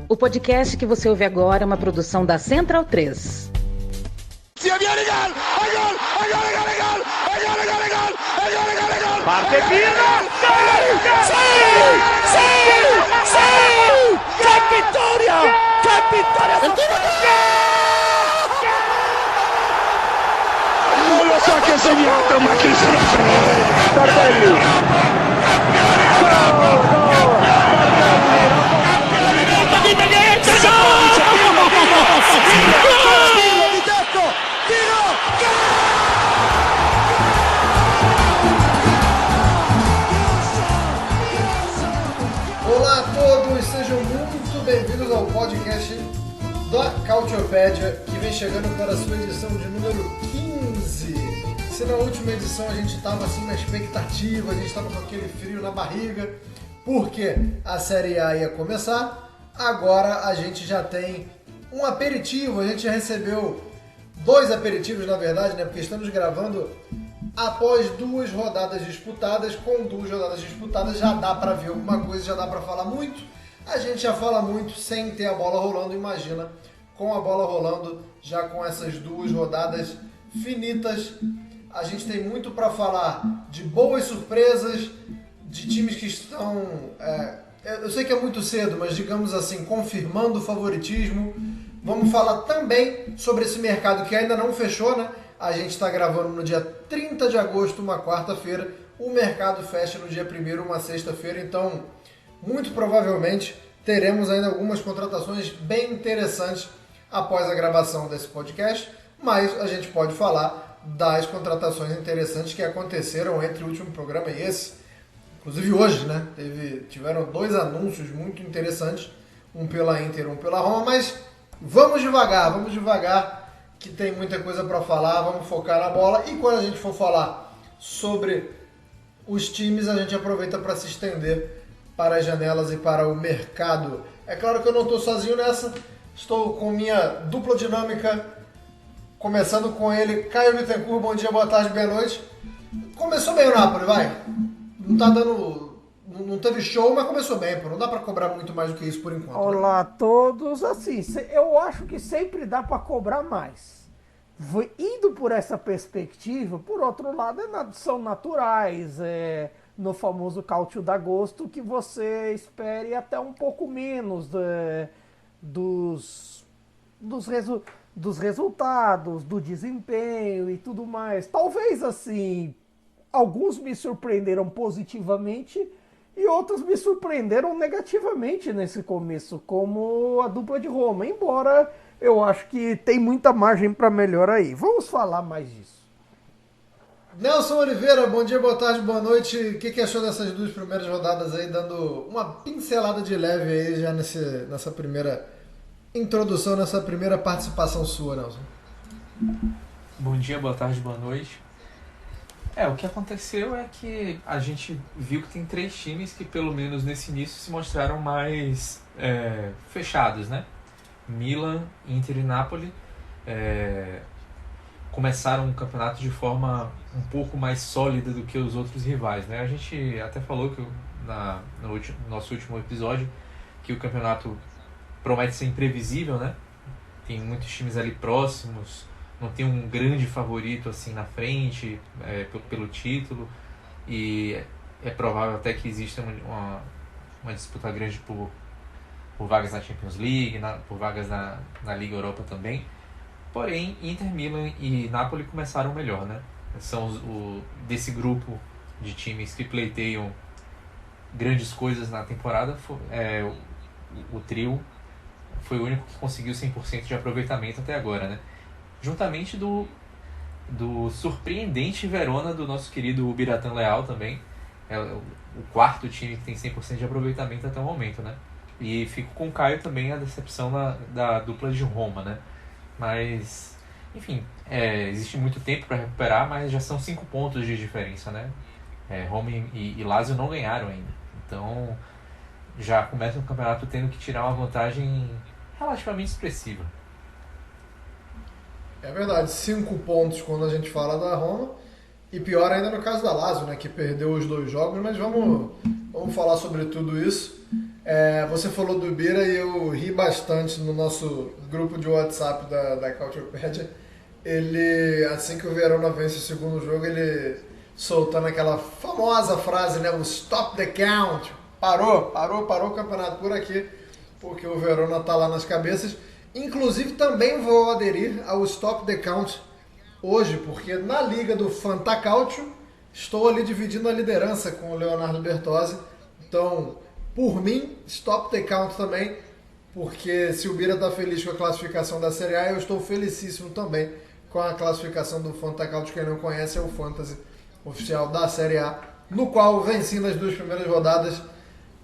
O podcast que você ouve agora é uma produção da Central 3. Parte Pirlo! ¡Qué victoria! ¡Qué victoria! Non lo so che ha segnato, ma chi se lo frega! Tardelli! Olá a todos, sejam muito bem-vindos ao podcast da Cautiopédia, que vem chegando para a sua edição de número 15. Se na última edição a gente estava assim na expectativa, a gente estava com aquele frio na barriga, porque a Série A ia começar, agora a gente já tem um aperitivo, a gente já recebeu 2 aperitivos na verdade, né? Porque estamos gravando após 2 rodadas disputadas. Com 2 rodadas disputadas já dá para ver alguma coisa, já dá para falar muito. A gente já fala muito sem ter a bola rolando, imagina, com a bola rolando, já com essas 2 rodadas finitas. A gente tem muito para falar de boas surpresas, de times que estão, eu sei que é muito cedo, mas digamos assim, confirmando o favoritismo. Vamos falar também sobre esse mercado que ainda não fechou, né? A gente está gravando no dia 30 de agosto, uma quarta-feira. O mercado fecha no dia 1º, uma sexta-feira. Então, muito provavelmente, teremos ainda algumas contratações bem interessantes após a gravação desse podcast. Mas a gente pode falar das contratações interessantes que aconteceram entre o último programa e esse. Inclusive hoje, né? Tiveram 2 anúncios muito interessantes. Um pela Inter, um pela Roma. Mas vamos devagar. Que tem muita coisa para falar, vamos focar na bola. E quando a gente for falar sobre os times, a gente aproveita para se estender para as janelas e para o mercado. É claro que eu não estou sozinho nessa, estou com minha dupla dinâmica, começando com ele, Caio Bittencourt. Bom dia, boa tarde, boa noite. Começou bem o Napoli, vai. Não teve show, mas começou bem, pô. Não dá pra cobrar muito mais do que isso por enquanto. Olá a todos. Assim, eu acho que sempre dá pra cobrar mais. Indo por essa perspectiva, por outro lado, são naturais. No famoso cálcio de agosto, que você espere até um pouco menos dos resultados, do desempenho e tudo mais. Talvez, assim, alguns me surpreenderam positivamente e outros me surpreenderam negativamente nesse começo, como a dupla de Roma, embora eu acho que tem muita margem para melhor aí. Vamos falar mais disso. Nelson Oliveira, bom dia, boa tarde, boa noite. O que achou dessas 2 primeiras rodadas aí, dando uma pincelada de leve aí já nessa primeira introdução, nessa primeira participação sua, Nelson? Bom dia, boa tarde, boa noite. O que aconteceu é que a gente viu que tem 3 times que pelo menos nesse início se mostraram mais fechados, né? Milan, Inter e Napoli começaram o campeonato de forma um pouco mais sólida do que os outros rivais, né? A gente até falou que no nosso último episódio que o campeonato promete ser imprevisível, né? Tem muitos times ali próximos, não tem um grande favorito assim na frente pelo título, e é provável até que exista uma disputa grande por vagas na Champions League, por vagas na Liga Europa também. Porém, Inter, Milan e Napoli começaram melhor, né? São desse grupo de times que pleiteiam grandes coisas na temporada. O trio foi o único que conseguiu 100% de aproveitamento até agora, né? Juntamente do surpreendente Verona do nosso querido Biratan Leal também. É o 4º time que tem 100% de aproveitamento até o momento, né? E fico com o Caio também a decepção da dupla de Roma, né? Mas, enfim, existe muito tempo para recuperar, mas já são 5 pontos de diferença, né? Roma e Lazio não ganharam ainda. Então, já começa o campeonato tendo que tirar uma vantagem relativamente expressiva. É verdade, 5 pontos quando a gente fala da Roma, e pior ainda no caso da Lazio, né, que perdeu os 2 jogos, mas vamos falar sobre tudo isso. Você falou do Bira e eu ri bastante no nosso grupo de WhatsApp da Culturepedia. Ele, assim que o Verona vence o segundo jogo, ele soltando aquela famosa frase, né? O stop the count. Parou o campeonato por aqui, porque o Verona tá lá nas cabeças. Inclusive também vou aderir ao stop the count hoje, porque na liga do Fantacalcio estou ali dividindo a liderança com o Leonardo Bertozzi. Então, por mim, stop the count também, porque se o Bira está feliz com a classificação da Série A, eu estou felicíssimo também com a classificação do Fantacalcio. Quem não conhece, é o Fantasy oficial da Série A, no qual venci nas 2 primeiras rodadas,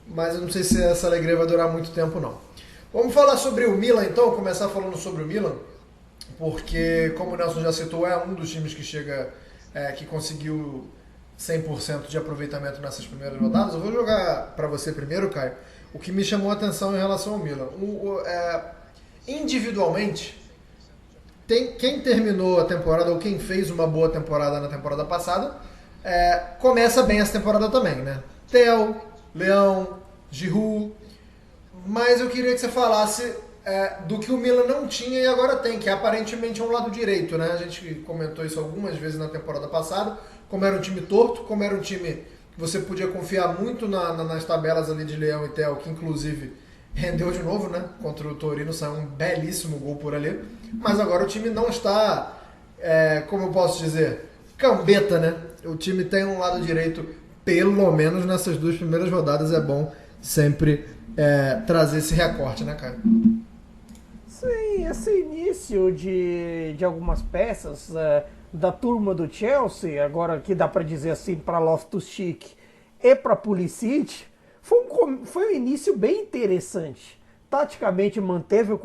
mas eu não sei se essa alegria vai durar muito tempo não. Vamos falar sobre o Milan então, começar falando sobre o Milan, porque como o Nelson já citou, é um dos times que que conseguiu 100% de aproveitamento nessas primeiras rodadas. Eu vou jogar para você primeiro, Caio, o que me chamou a atenção em relação ao Milan. Individualmente, quem terminou a temporada ou quem fez uma boa temporada na temporada passada, começa bem essa temporada também, né? Theo, Leão, Giroud, mas eu queria que você falasse do que o Milan não tinha e agora tem, que aparentemente é um lado direito, né? A gente comentou isso algumas vezes na temporada passada, como era um time torto, como era um time que você podia confiar muito nas tabelas ali de Leão e Theo, que inclusive rendeu de novo, né? Contra o Torino, saiu um belíssimo gol por ali, mas agora o time não está, como eu posso dizer, cambeta, né? O time tem um lado direito, pelo menos nessas 2 primeiras rodadas, é bom sempre trazer esse recorte, né, cara? Sim, esse início de algumas peças da turma do Chelsea, agora que dá para dizer assim, para Loftus-Cheek e para Pulisic, foi um início bem interessante. Taticamente manteve o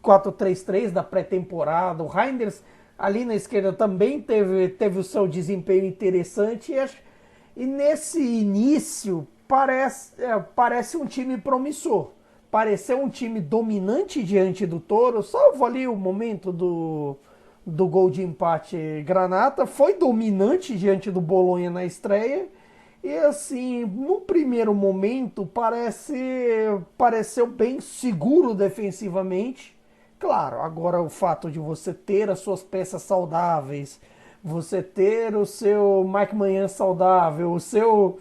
4-3-3 da pré-temporada, o Reinders ali na esquerda também teve o seu desempenho interessante e nesse início parece um time promissor. Pareceu um time dominante diante do Toro, salvo ali o momento do gol de empate Granata, foi dominante diante do Bolonha na estreia, e assim, no primeiro momento pareceu bem seguro defensivamente. Claro, agora o fato de você ter as suas peças saudáveis, você ter o seu Mike Maignan saudável, o seu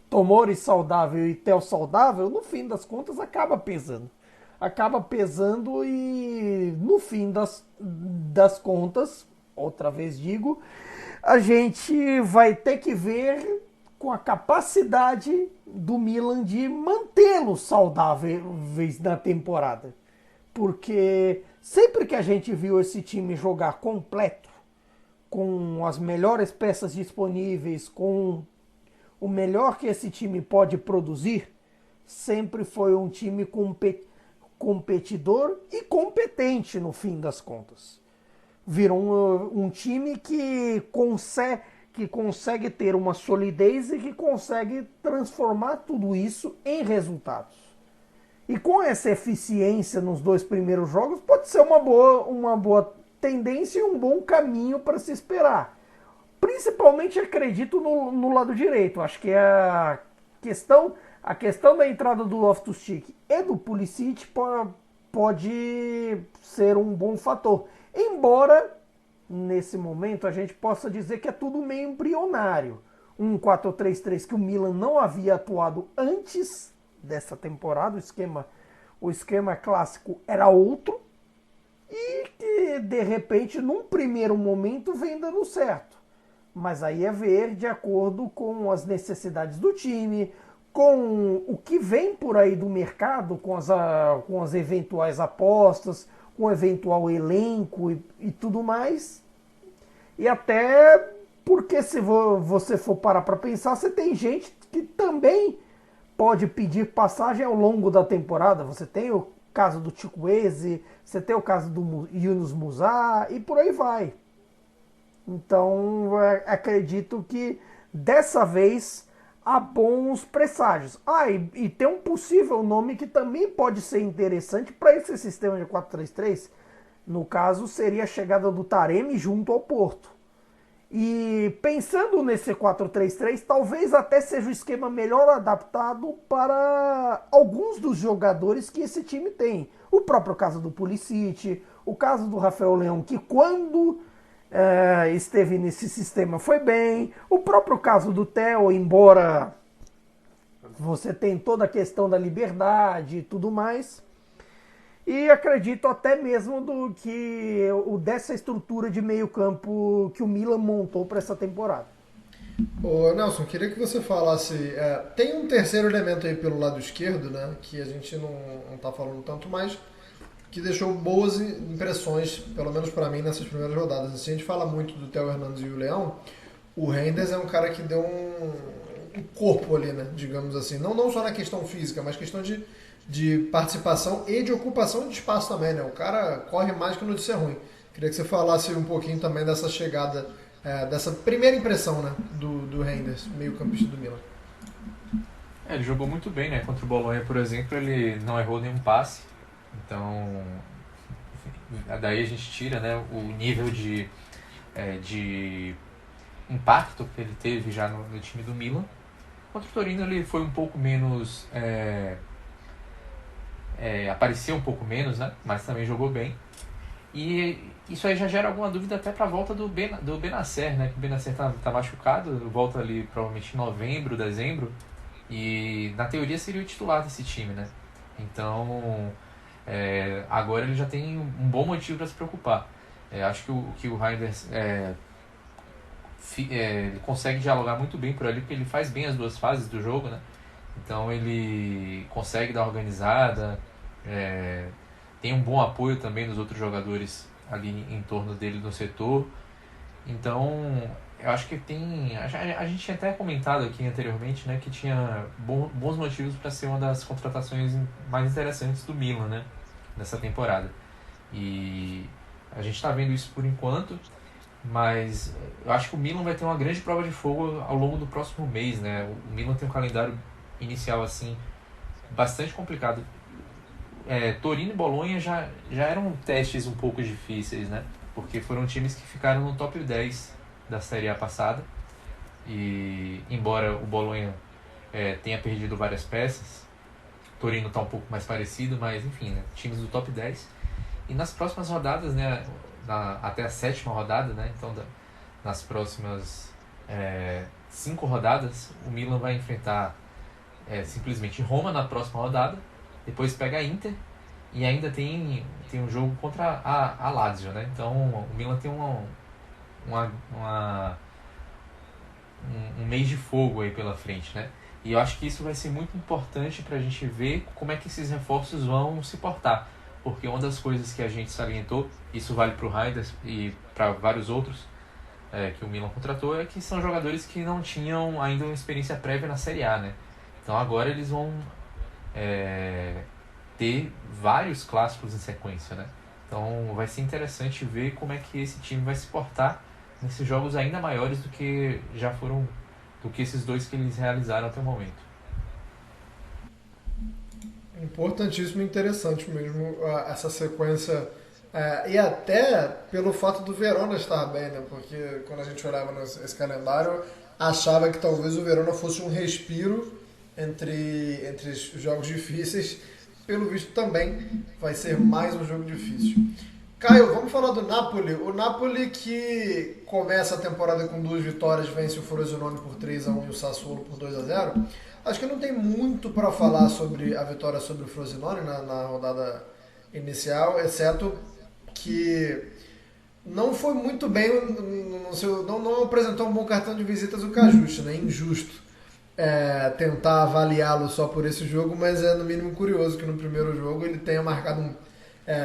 Tomori saudável e Theo saudável, no fim das contas acaba pesando. Acaba pesando e no fim das contas, outra vez digo, a gente vai ter que ver com a capacidade do Milan de mantê-los saudáveis na temporada. Porque sempre que a gente viu esse time jogar completo, com as melhores peças disponíveis, com o melhor que esse time pode produzir, sempre foi um time competidor e competente no fim das contas. Virou um time que consegue ter uma solidez e que consegue transformar tudo isso em resultados. E com essa eficiência nos 2 primeiros jogos, pode ser uma boa tendência e um bom caminho para se esperar. Principalmente acredito no lado direito. Acho que a questão da entrada do Loftus-Cheek e do Pulisic pode ser um bom fator. Embora, nesse momento, a gente possa dizer que é tudo meio embrionário. Um 4-3-3 que o Milan não havia atuado antes dessa temporada, o esquema clássico era outro, e que, de repente, num primeiro momento, vem dando certo. Mas aí é ver de acordo com as necessidades do time, com o que vem por aí do mercado, com as eventuais apostas, com o eventual elenco e tudo mais. E até porque se você for parar para pensar, você tem gente que também pode pedir passagem ao longo da temporada. Você tem o caso do Chukwueze, você tem o caso do Yunus Musah e por aí vai. Então, acredito que dessa vez há bons presságios. E tem um possível nome que também pode ser interessante para esse sistema de 4-3-3. No caso, seria a chegada do Taremi junto ao Porto. E pensando nesse 4-3-3, talvez até seja o esquema melhor adaptado para alguns dos jogadores que esse time tem. O próprio caso do Pulisic, o caso do Rafael Leão, que quando esteve nesse sistema foi bem. O próprio caso do Theo, embora você tenha toda a questão da liberdade e tudo mais. E acredito até mesmo dessa estrutura de meio campo que o Milan montou para essa temporada. Ô Nelson, queria que você falasse, tem um terceiro elemento aí pelo lado esquerdo, né, que a gente não está falando tanto mais, que deixou boas impressões, pelo menos para mim, nessas primeiras rodadas. Assim, a gente fala muito do Theo Hernandes e o Leão, o Reinders é um cara que deu um corpo ali, né, digamos assim, não só na questão física, mas questão de participação e de ocupação de espaço também, né? O cara corre mais que notícia ruim. Queria que você falasse um pouquinho também dessa chegada, dessa primeira impressão, né, do Reinders, meio-campista do Milan. Ele jogou muito bem, né? Contra o Bolonha, por exemplo, ele não errou nenhum passe. Então, daí a gente tira, né, o nível de impacto que ele teve já no time do Milan. Contra o Torino ele foi um pouco menos... apareceu um pouco menos, né? Mas também jogou bem. E isso aí já gera alguma dúvida até para a volta do Benacer, né? Que o Benacer tá machucado, volta ali provavelmente em novembro, dezembro. E na teoria seria o titular desse time, né? Então agora ele já tem um bom motivo para se preocupar. Acho que o Reinders ele consegue dialogar muito bem por ali, porque ele faz bem as duas fases do jogo, né? Então ele consegue dar organizada, tem um bom apoio também dos outros jogadores ali em torno dele no setor. Então eu acho que a gente tinha até comentado aqui anteriormente, né, que tinha bons motivos para ser uma das contratações mais interessantes do Milan, né, nessa temporada. E a gente está vendo isso por enquanto, mas eu acho que o Milan vai ter uma grande prova de fogo ao longo do próximo mês, né? O Milan tem um calendário inicial assim bastante complicado. Torino e Bolonha já eram testes um pouco difíceis, né? Porque foram times que ficaram no top 10 da Série A passada. E embora o Bolonha tenha perdido várias peças, Torino está um pouco mais parecido, mas enfim, né? Times do top 10. E nas próximas rodadas, né? Até a 7ª rodada, né? Então nas próximas 5 rodadas, o Milan vai enfrentar simplesmente Roma na próxima rodada, depois pega a Inter e ainda tem um jogo contra a Lazio, né? Então o Milan tem um mês de fogo aí pela frente, né? E eu acho que isso vai ser muito importante para a gente ver como é que esses reforços vão se portar, porque uma das coisas que a gente salientou, isso vale para o Reinders e para vários outros que o Milan contratou, é que são jogadores que não tinham ainda uma experiência prévia na Série A, né? Então agora eles vão ter vários clássicos em sequência, né? Então vai ser interessante ver como é que esse time vai se portar nesses jogos ainda maiores do que esses dois que eles realizaram até o momento. Importantíssimo e interessante mesmo essa sequência. E até pelo fato do Verona estar bem, né? Porque quando a gente olhava esse calendário, achava que talvez o Verona fosse um respiro entre os jogos difíceis. Pelo visto também vai ser mais um jogo difícil. Caio, vamos falar do Napoli. O Napoli que começa a temporada com 2 vitórias, vence o Frosinone por 3-1 e o Sassuolo por 2-0. Acho que não tem muito para falar sobre a vitória sobre o Frosinone na rodada inicial, exceto que não foi muito bem, não apresentou um bom cartão de visitas o Cajuste, né? Injusto tentar avaliá-lo só por esse jogo, mas é no mínimo curioso que no primeiro jogo ele tenha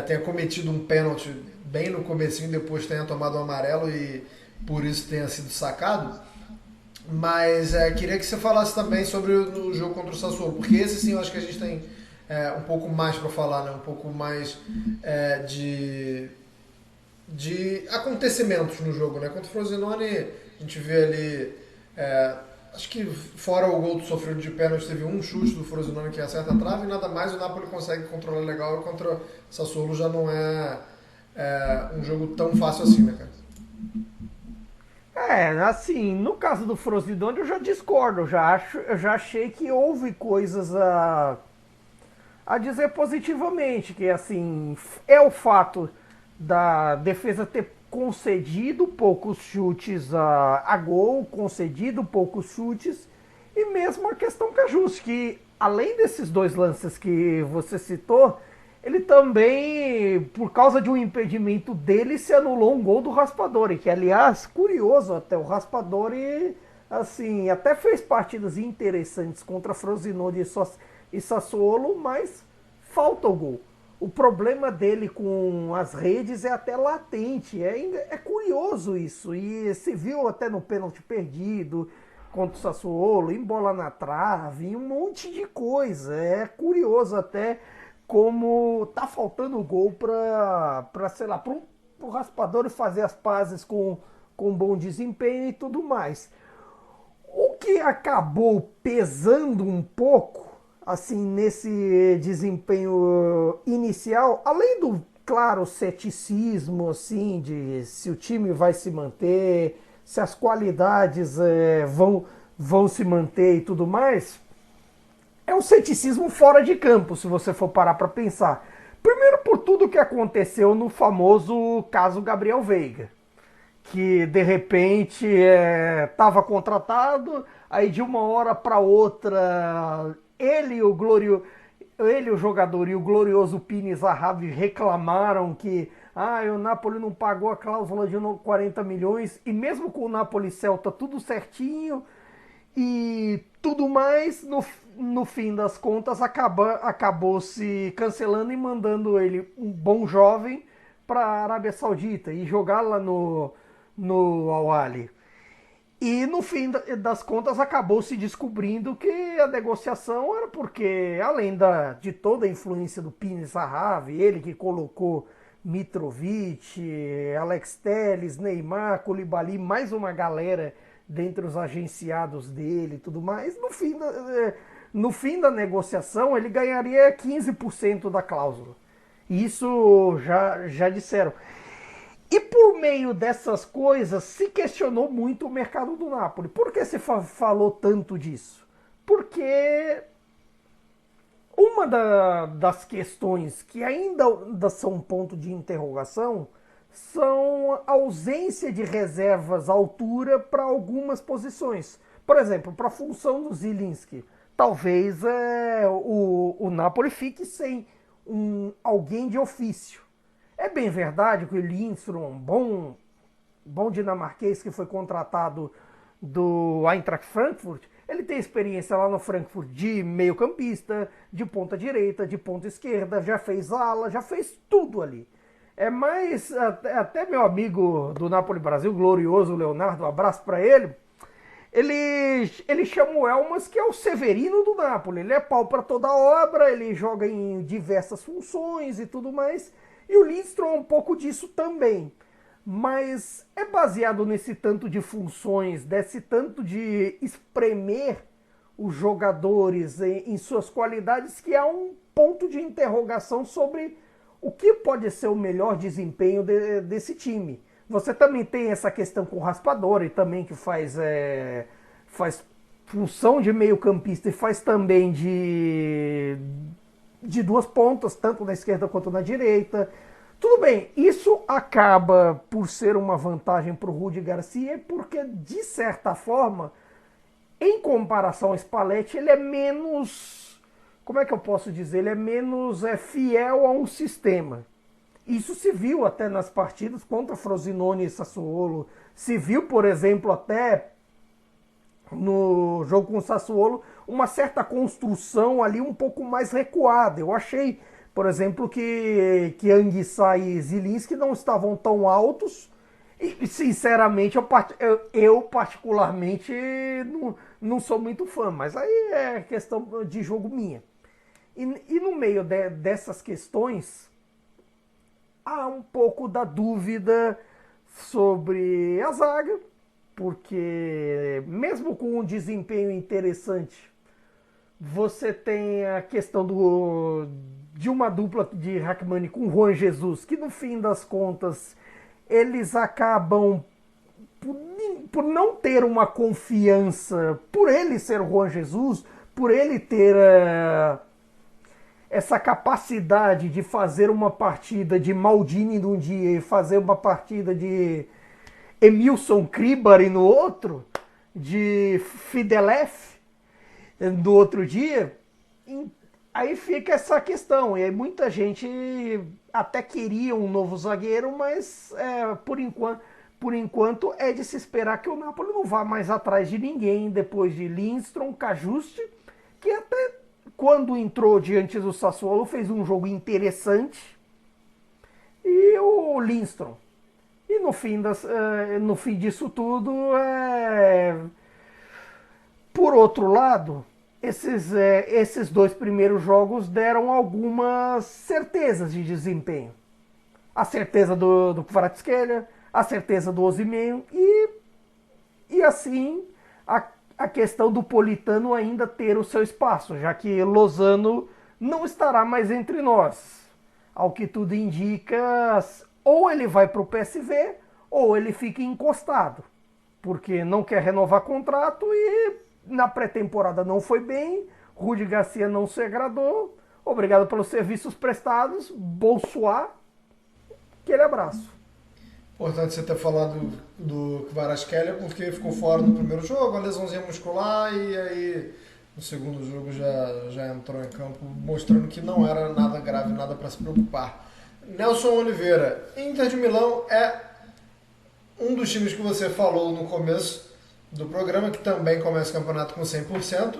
tenha cometido um pênalti bem no comecinho, depois tenha tomado um amarelo e por isso tenha sido sacado. Mas queria que você falasse também sobre o jogo contra o Sassuolo, porque esse sim eu acho que a gente tem um pouco mais para falar, né? Um pouco mais de acontecimentos no jogo, né? Contra o Frosinone a gente vê ali, acho que fora o gol sofrido de pênalti, teve um chute do Frosinone que acerta a trave e nada mais, o Napoli consegue controlar legal, e contra o Sassuolo já não é um jogo tão fácil assim, né, cara? Assim, no caso do Frosinone eu já discordo, eu já achei que houve coisas a dizer positivamente, que assim, é o fato da defesa ter concedido poucos chutes a gol, concedido poucos chutes, e mesmo a questão Cajus, que além desses dois lances que você citou, ele também, por causa de um impedimento dele, se anulou um gol do Raspadori, que aliás, curioso até, o Raspadori, assim, até fez partidas interessantes contra Frosinone e Sassuolo, mas falta o gol. O problema dele com as redes é até latente, é curioso isso, e se viu até no pênalti perdido contra o Sassuolo, em bola na trave, em um monte de coisa, é curioso até como tá faltando gol para sei lá, pro Raspadori fazer as pazes com bom desempenho e tudo mais. O que acabou pesando um pouco, assim, nesse desempenho inicial, além do, claro, ceticismo, assim, de se o time vai se manter, se as qualidades vão se manter e tudo mais, é um ceticismo fora de campo, se você for parar para pensar. Primeiro por tudo que aconteceu no famoso caso Gabriel Veiga, que de repente estava contratado, aí de uma hora para outra ele, o jogador e o glorioso Pini Zahavi reclamaram que o Napoli não pagou a cláusula de 40 milhões, e mesmo com o Napoli e Celta tudo certinho e tudo mais, no fim das contas acabou se cancelando e mandando ele, um bom jovem, para a Arábia Saudita e jogar lá no Al Ahly. E no fim das contas acabou se descobrindo que a negociação era porque, além de toda a influência do Pini Zahavi, ele que colocou Mitrovic, Alex Telles, Neymar, Koulibaly, mais uma galera dentre os agenciados dele e tudo mais, no fim da negociação ele ganharia 15% da cláusula. Isso já disseram. E por meio dessas coisas se questionou muito o mercado do Napoli. Por que se falou tanto disso? Porque uma das questões que ainda são um ponto de interrogação são a ausência de reservas à altura para algumas posições. Por exemplo, para a função do Zielinski. Talvez o Napoli fique sem alguém de ofício. É bem verdade que o Lindström, bom dinamarquês que foi contratado do Eintracht Frankfurt, ele tem experiência lá no Frankfurt de meio campista, de ponta direita, de ponta esquerda, já fez ala, já fez tudo ali. Mas até meu amigo do Napoli Brasil, glorioso Leonardo, um abraço para ele, ele chama o Elmas, que é o Severino do Napoli. Ele é pau para toda obra, ele joga em diversas funções e tudo mais. E o Lindström é um pouco disso também. Mas é baseado nesse tanto de funções, desse tanto de espremer os jogadores em suas qualidades, que há um ponto de interrogação sobre o que pode ser o melhor desempenho desse time. Você também tem essa questão com o Raspadori também, que faz função de meio campista e faz também de duas pontas, tanto na esquerda quanto na direita. Tudo bem, isso acaba por ser uma vantagem para o Rudi Garcia, porque de certa forma, em comparação ao Spalletti, ele é menos, como é que eu posso dizer, ele é menos fiel a um sistema. Isso se viu até nas partidas contra Frosinone e Sassuolo. Se viu, por exemplo, até no jogo com o Sassuolo, uma certa construção ali um pouco mais recuada. Eu achei, por exemplo, que Anguissa e Zielinski não estavam tão altos. E, sinceramente, eu particularmente não sou muito fã. Mas aí é questão de jogo minha. E no meio dessas questões, há um pouco da dúvida sobre a zaga, porque mesmo com um desempenho interessante, você tem a questão de uma dupla de Rachmani com Juan Jesus, que no fim das contas eles acabam por não ter uma confiança, por ele ser o Juan Jesus, por ele ter essa capacidade de fazer uma partida de Maldini num dia e fazer uma partida de Emilson Kribari no outro, de Fidelef no outro dia, aí fica essa questão. E aí muita gente até queria um novo zagueiro, mas por enquanto é de se esperar que o Napoli não vá mais atrás de ninguém depois de Lindstrom, Cajuste, que até quando entrou diante do Sassuolo fez um jogo interessante, e o Lindstrom. E no fim disso tudo, por outro lado, esses 2 primeiros jogos deram algumas certezas de desempenho. A certeza do Kvaratskhelia, a certeza do Osimhen e assim a questão do Politano ainda ter o seu espaço, já que Lozano não estará mais entre nós. Ao que tudo indica, ou ele vai para o PSV ou ele fica encostado, porque não quer renovar contrato e na pré-temporada não foi bem, Rudi Garcia não se agradou, obrigado pelos serviços prestados, Bolsoá, aquele abraço. Importante você ter falado do Kvaratskhelia, porque ficou fora no primeiro jogo, a lesãozinha muscular, e aí no segundo jogo já entrou em campo, mostrando que não era nada grave, nada para se preocupar. Nelson Oliveira, Inter de Milão é um dos times que você falou no começo do programa, que também começa o campeonato com 100%,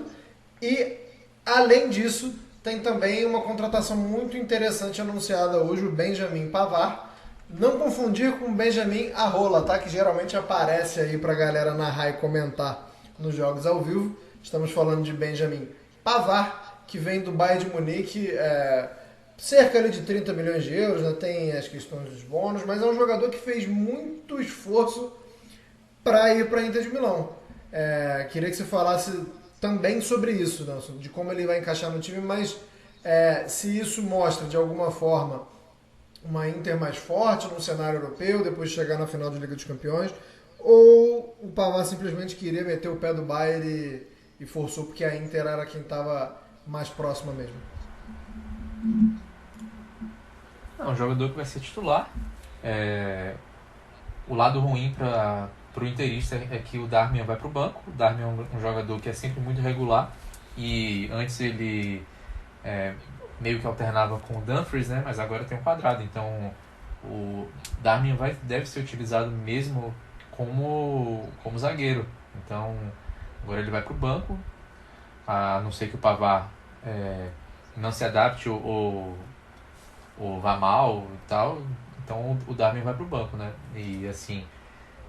e além disso, tem também uma contratação muito interessante anunciada hoje, o Benjamin Pavard. Não confundir com Benjamin Arrola, tá? Que geralmente aparece aí pra galera narrar e comentar nos jogos ao vivo. Estamos falando de Benjamin Pavard, que vem do Bayern de Munique, cerca ali de 30 milhões de euros, né? Tem as questões dos bônus, mas é um jogador que fez muito esforço para ir para a Inter de Milão. Queria que você falasse também sobre isso, Nelson, de como ele vai encaixar no time, mas se isso mostra de alguma forma uma Inter mais forte no cenário europeu, depois de chegar na final de Liga dos Campeões, ou o Pavard simplesmente queria meter o pé do Bayern e forçou porque a Inter era quem estava mais próxima mesmo? Não, um jogador que vai ser titular. O lado ruim para o interista é que o Darmian vai para o banco. O Darmian é um jogador que é sempre muito regular, e antes ele meio que alternava com o Dumfries, né? Mas agora tem um quadrado, então o Darmian deve ser utilizado mesmo como zagueiro. Então agora ele vai para o banco, a não ser que o Pavard não se adapte ou vá mal e tal, então o Darmian vai para o banco, né? E assim,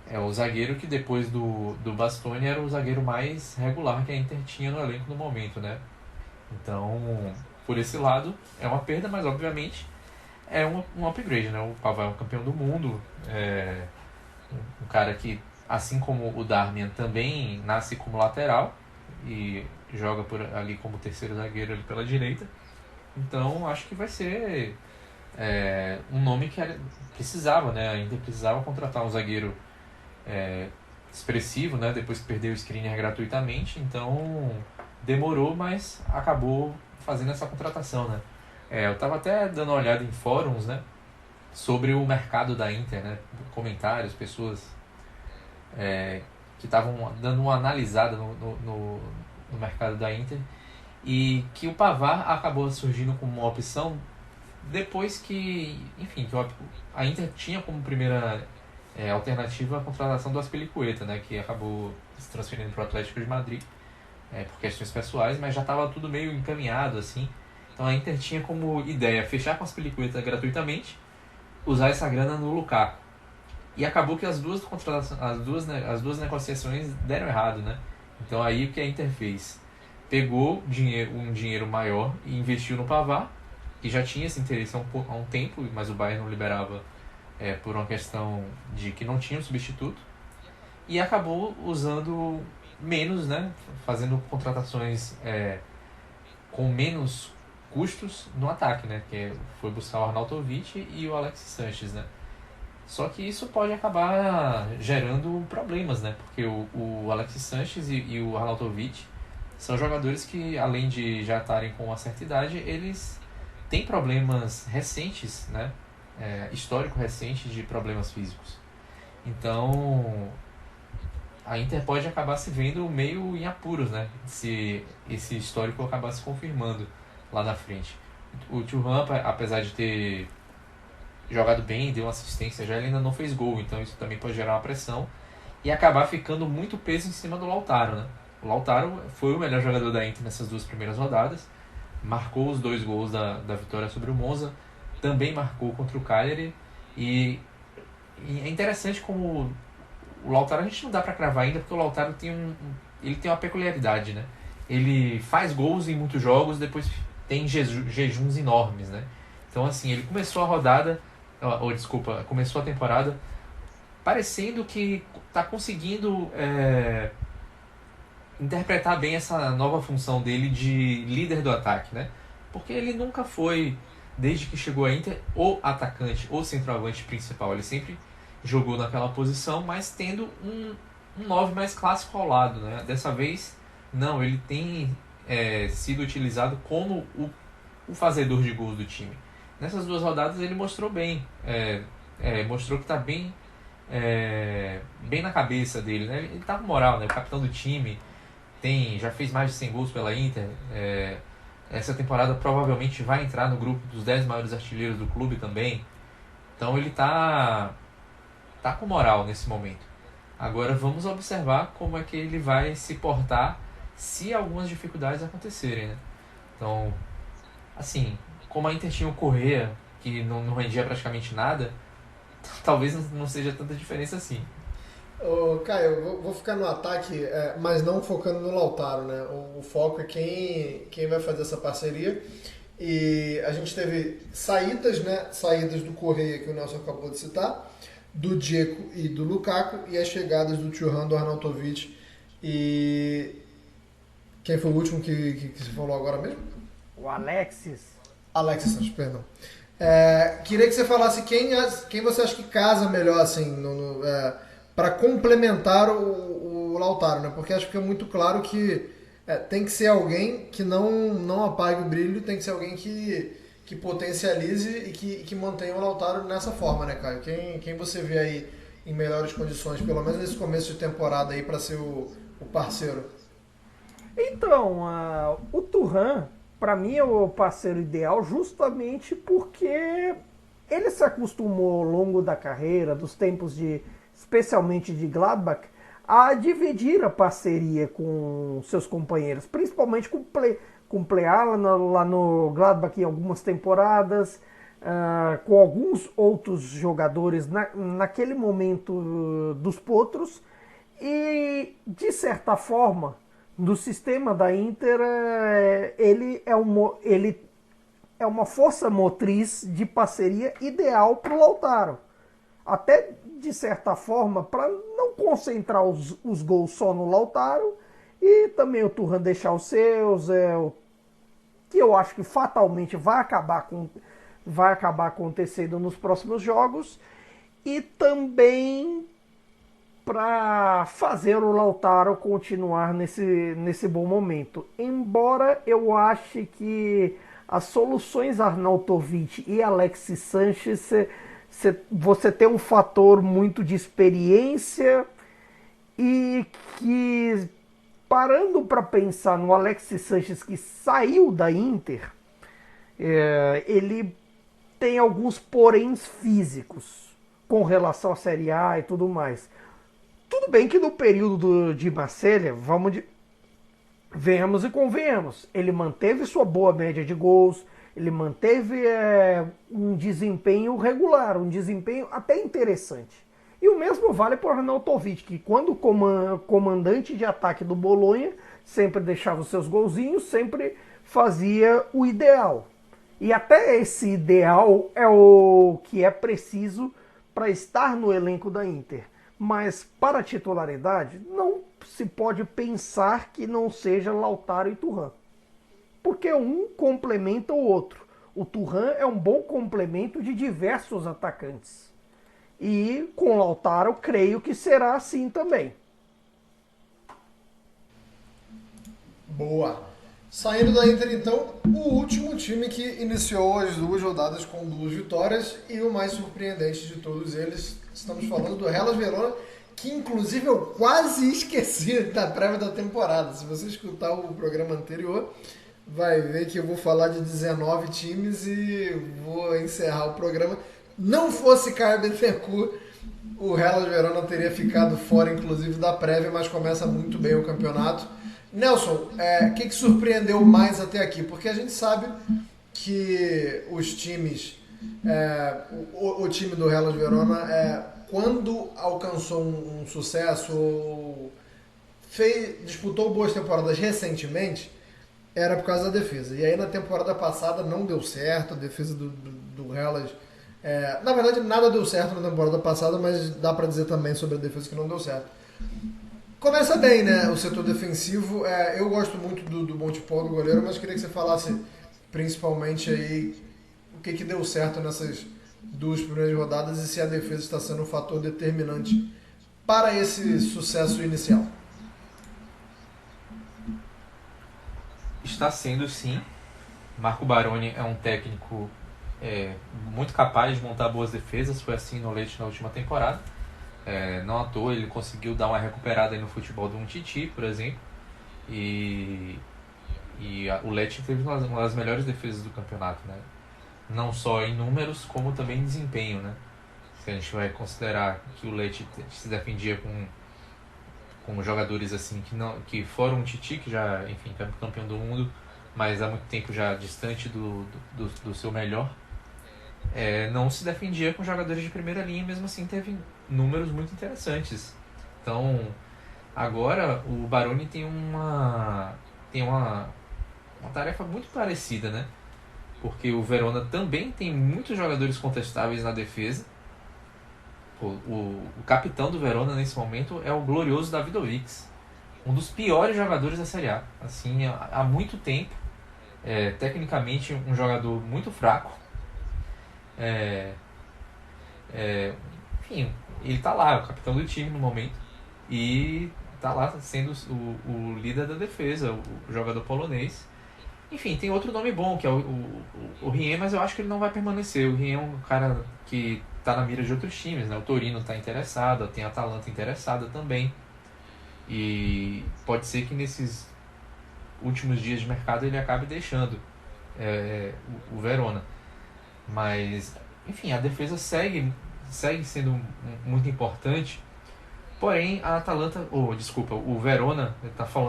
é o zagueiro que depois do Bastoni era o zagueiro mais regular que a Inter tinha no elenco no momento, né? Então, por esse lado, é uma perda, mas obviamente é um upgrade, né? O Pavard é um campeão do mundo, um cara que, assim como o Darmian, também nasce como lateral e joga ali como terceiro zagueiro ali pela direita. Então, acho que vai ser um nome que precisava, né? A Inter precisava contratar um zagueiro expressivo, né? Depois que perdeu o Skriniar gratuitamente, então demorou, mas acabou fazendo essa contratação, né? Eu estava até dando uma olhada em fóruns, né, sobre o mercado da Inter, né? Comentários, pessoas que estavam dando uma analisada no mercado da Inter, e que o Pavard acabou surgindo como uma opção depois que, enfim, que a Inter tinha como primeira alternativa a contratação do Azpilicueta, né, que acabou se transferindo para o Atlético de Madrid por questões pessoais, mas já estava tudo meio encaminhado, assim. Então a Inter tinha como ideia fechar com o Azpilicueta gratuitamente, usar essa grana no Lukaku. E acabou que as duas negociações deram errado, né? Então aí o que a Inter fez? Pegou um dinheiro maior e investiu no Pavard, que já tinha esse interesse há um tempo, mas o Bayern não liberava por uma questão de que não tinha um substituto, e acabou usando menos, né? Fazendo contratações com menos custos no ataque, né? Que foi buscar o Arnautovic e o Alexis Sanches, né? Só que isso pode acabar gerando problemas, né? Porque o Alexis Sanches e o Arnautovic são jogadores que, além de já estarem com uma certa idade, eles têm problemas recentes, né? Histórico recente de problemas físicos. Então, a Inter pode acabar se vendo meio em apuros, né? Se esse histórico acabar se confirmando lá na frente. O Thuram, apesar de ter jogado bem, deu uma assistência já, ele ainda não fez gol, então isso também pode gerar uma pressão e acabar ficando muito peso em cima do Lautaro, né? O Lautaro foi o melhor jogador da Inter nessas 2 primeiras rodadas, marcou os 2 gols da vitória sobre o Monza, também marcou contra o Cagliari e é interessante como o Lautaro a gente não dá pra cravar ainda, porque o Lautaro ele tem uma peculiaridade, né? Ele faz gols em muitos jogos, depois tem jejuns enormes, né? Então assim, ele começou a rodada, começou a temporada parecendo que tá conseguindo interpretar bem essa nova função dele de líder do ataque, né? Porque ele nunca foi, desde que chegou a Inter, o atacante, o centroavante principal. Ele sempre jogou naquela posição, mas tendo um 9 mais clássico ao lado, né? Dessa vez, não, ele tem sido utilizado como o fazedor de gols do time. Nessas 2 rodadas ele mostrou bem, mostrou que está bem, bem na cabeça dele, né? Ele tá com moral, né? O capitão do time, já fez mais de 100 gols pela Inter, essa temporada provavelmente vai entrar no grupo dos 10 maiores artilheiros do clube também, então ele tá com moral nesse momento. Agora vamos observar como é que ele vai se portar se algumas dificuldades acontecerem, né? Então, assim, como a Inter tinha o Correa, que não rendia praticamente nada, talvez não seja tanta diferença assim. Caio, eu vou ficar no ataque, mas não focando no Lautaro, né? O foco é quem vai fazer essa parceria. E a gente teve saídas, né? Saídas do Correa, que o Nelson acabou de citar, do Dzeko e do Lukaku, e as chegadas do Thuram, do Arnautovic e... Quem foi o último que você falou agora mesmo? O Alexis Sanches, perdão. Queria que você falasse quem você acha que casa melhor, assim, para complementar o Lautaro, né? Porque acho que é muito claro que tem que ser alguém que não apague o brilho, tem que ser alguém que potencialize e que mantenha o Lautaro nessa forma, né, Caio? Quem você vê aí em melhores condições, pelo menos nesse começo de temporada aí, para ser o parceiro? Então, o Thuram, para mim, é o parceiro ideal justamente porque ele se acostumou ao longo da carreira, dos tempos especialmente de Gladbach, a dividir a parceria com seus companheiros, principalmente com o Pleala lá no Gladbach em algumas temporadas, com alguns outros jogadores naquele momento dos potros, e de certa forma no sistema da Inter ele é uma força motriz de parceria ideal para o Lautaro, até de certa forma para não concentrar os gols só no Lautaro e também o Thuram deixar os seus, que eu acho que fatalmente vai acabar acontecendo nos próximos jogos, e também para fazer o Lautaro continuar nesse bom momento. Embora eu ache que as soluções Arnautovic e Alexis Sanches, você tem um fator muito de experiência, e que, parando para pensar no Alexis Sanches que saiu da Inter, ele tem alguns poréns físicos com relação à Série A e tudo mais. Tudo bem que no período de Marselha, venhamos e convenhamos, ele manteve sua boa média de gols, ele manteve um desempenho regular, um desempenho até interessante. E o mesmo vale para o Arnautovic, que quando comandante de ataque do Bolonha, sempre deixava os seus golzinhos, sempre fazia o ideal. E até esse ideal é o que é preciso para estar no elenco da Inter. Mas para a titularidade, não se pode pensar que não seja Lautaro e Thuram, porque um complementa o outro. O Thuram é um bom complemento de diversos atacantes. E com o Lautaro, creio que será assim também. Boa. Saindo da Inter, então, o último time que iniciou as 2 rodadas com 2 vitórias e o mais surpreendente de todos eles, estamos falando do Hellas Verona, que inclusive eu quase esqueci da prévia da temporada. Se você escutar o programa anterior, vai ver que eu vou falar de 19 times e vou encerrar o programa. Não fosse Caio Bittencourt, o Hellas Verona teria ficado fora, inclusive, da prévia, mas começa muito bem o campeonato. Nelson, o que surpreendeu mais até aqui? Porque a gente sabe que os times, o time do Hellas Verona, quando alcançou um sucesso, disputou boas temporadas recentemente, era por causa da defesa. E aí na temporada passada não deu certo, a defesa do Hellas... na verdade nada deu certo na temporada passada, mas dá pra dizer também sobre a defesa que não deu certo. Começa bem, né, o setor defensivo. Eu gosto muito do Montipol, do goleiro, mas queria que você falasse principalmente aí o que deu certo nessas 2 primeiras rodadas e se a defesa está sendo um fator determinante para esse sucesso inicial. Está sendo, sim. Marco Baroni é um técnico muito capaz de montar boas defesas. Foi assim no Lecce na última temporada. Não à toa ele conseguiu dar uma recuperada aí no futebol do Umtiti, por exemplo. E o Lecce teve uma das melhores defesas do campeonato, né? Não só em números, como também em desempenho, né? Se a gente vai considerar que o Lecce se defendia com jogadores assim que foram um Titi, que já, enfim, campeão do mundo, mas há muito tempo já distante do seu melhor, não se defendia com jogadores de primeira linha, e mesmo assim teve números muito interessantes. Então, agora o Baroni tem uma tarefa muito parecida, né? Porque o Verona também tem muitos jogadores contestáveis na defesa. O capitão do Verona nesse momento é o glorioso Davidovic, um dos piores jogadores da Série A, assim, há muito tempo. Tecnicamente um jogador muito fraco. Enfim, ele está lá, o capitão do time no momento, e está lá sendo o líder da defesa, o jogador polonês. Enfim, tem outro nome bom, que é o Rien, mas eu acho que ele não vai permanecer. O Rien é um cara que está na mira de outros times, né? O Torino está interessado, tem a Atalanta interessada também. E pode ser que nesses últimos dias de mercado ele acabe deixando o Verona. Mas, enfim, a defesa segue sendo muito importante. Porém, a Atalanta, o Verona,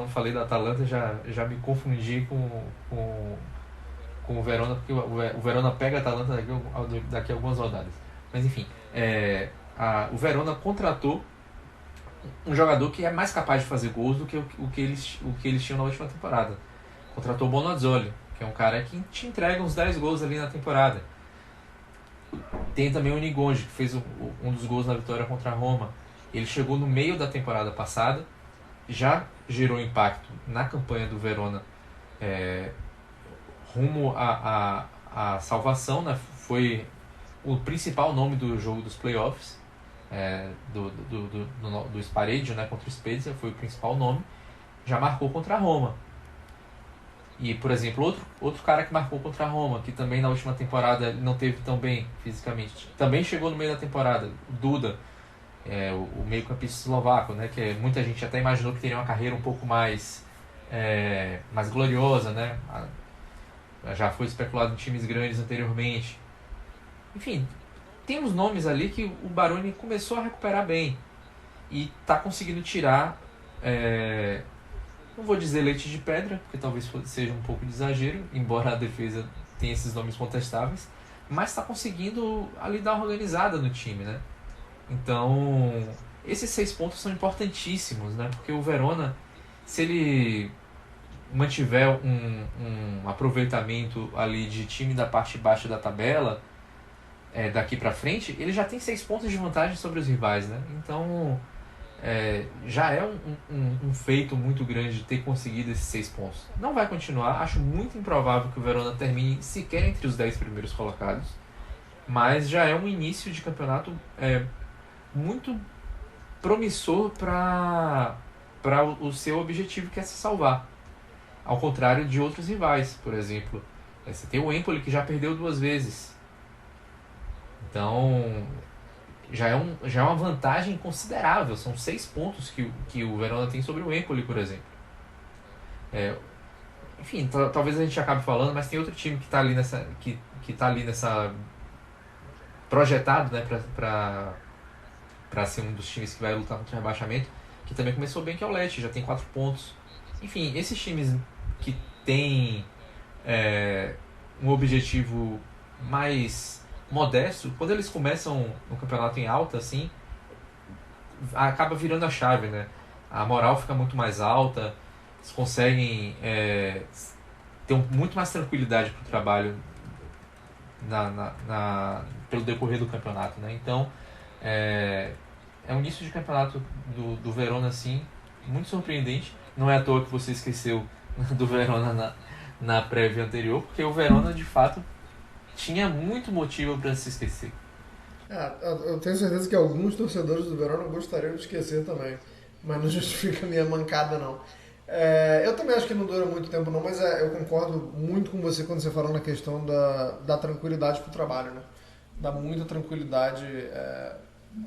falei da Atalanta, já me confundi com o Verona, porque o Verona pega a Atalanta daqui a algumas rodadas. Mas enfim, o Verona contratou um jogador que é mais capaz de fazer gols do que o que eles tinham na última temporada. Contratou o Bonazzoli, que é um cara que te entrega uns 10 gols ali na temporada. Tem também o Nigonji, que fez um dos gols na vitória contra a Roma. Ele chegou no meio da temporada passada, já gerou impacto na campanha do Verona rumo à salvação, né? Foi o principal nome do jogo dos playoffs, do Spareggio, né, contra o Spezia, foi o principal nome. Já marcou contra a Roma. E, por exemplo, outro cara que marcou contra a Roma, que também na última temporada não teve tão bem fisicamente, também chegou no meio da temporada, o Duda, o meio-campista eslovaco, né, que muita gente até imaginou que teria uma carreira um pouco mais gloriosa, né? Já foi especulado em times grandes anteriormente. Enfim, tem uns nomes ali que o Baroni começou a recuperar bem e está conseguindo tirar, não vou dizer leite de pedra, porque talvez seja um pouco de exagero, embora a defesa tenha esses nomes contestáveis, mas está conseguindo ali dar uma organizada no time, né? Então, esses 6 pontos são importantíssimos, né? Porque o Verona, se ele mantiver um aproveitamento ali de time da parte baixa da tabela, daqui para frente, ele já tem 6 pontos de vantagem sobre os rivais, né? Então, já é um feito muito grande de ter conseguido esses 6 pontos. Não vai continuar, acho muito improvável que o Verona termine sequer entre os 10 primeiros colocados, mas já é um início de campeonato muito promissor para o seu objetivo, que é se salvar. Ao contrário de outros rivais, por exemplo. Você tem o Empoli, que já perdeu 2 vezes. Então, já é uma vantagem considerável. São 6 pontos que o Verona tem sobre o Empoli, por exemplo. Enfim, talvez a gente acabe falando, mas tem outro time que está ali nessa... que tá ali nessa... projetado, né, para ser um dos times que vai lutar contra o rebaixamento, que também começou bem, que é o Lecce, já tem 4 pontos. Enfim, esses times que têm um objetivo mais modesto, quando eles começam no campeonato em alta, assim, acaba virando a chave, né? A moral fica muito mais alta, eles conseguem ter muito mais tranquilidade para o trabalho pelo decorrer do campeonato, né? Então, é um início de campeonato do Verona, assim, muito surpreendente. Não é à toa que você esqueceu do Verona na prévia anterior, porque o Verona, de fato, tinha muito motivo para se esquecer. Eu tenho certeza que alguns torcedores do Verona gostariam de esquecer também, mas não justifica a minha mancada, não. Eu também acho que não dura muito tempo, não, mas eu concordo muito com você quando você falou na questão da tranquilidade para o trabalho, né? Dá muita tranquilidade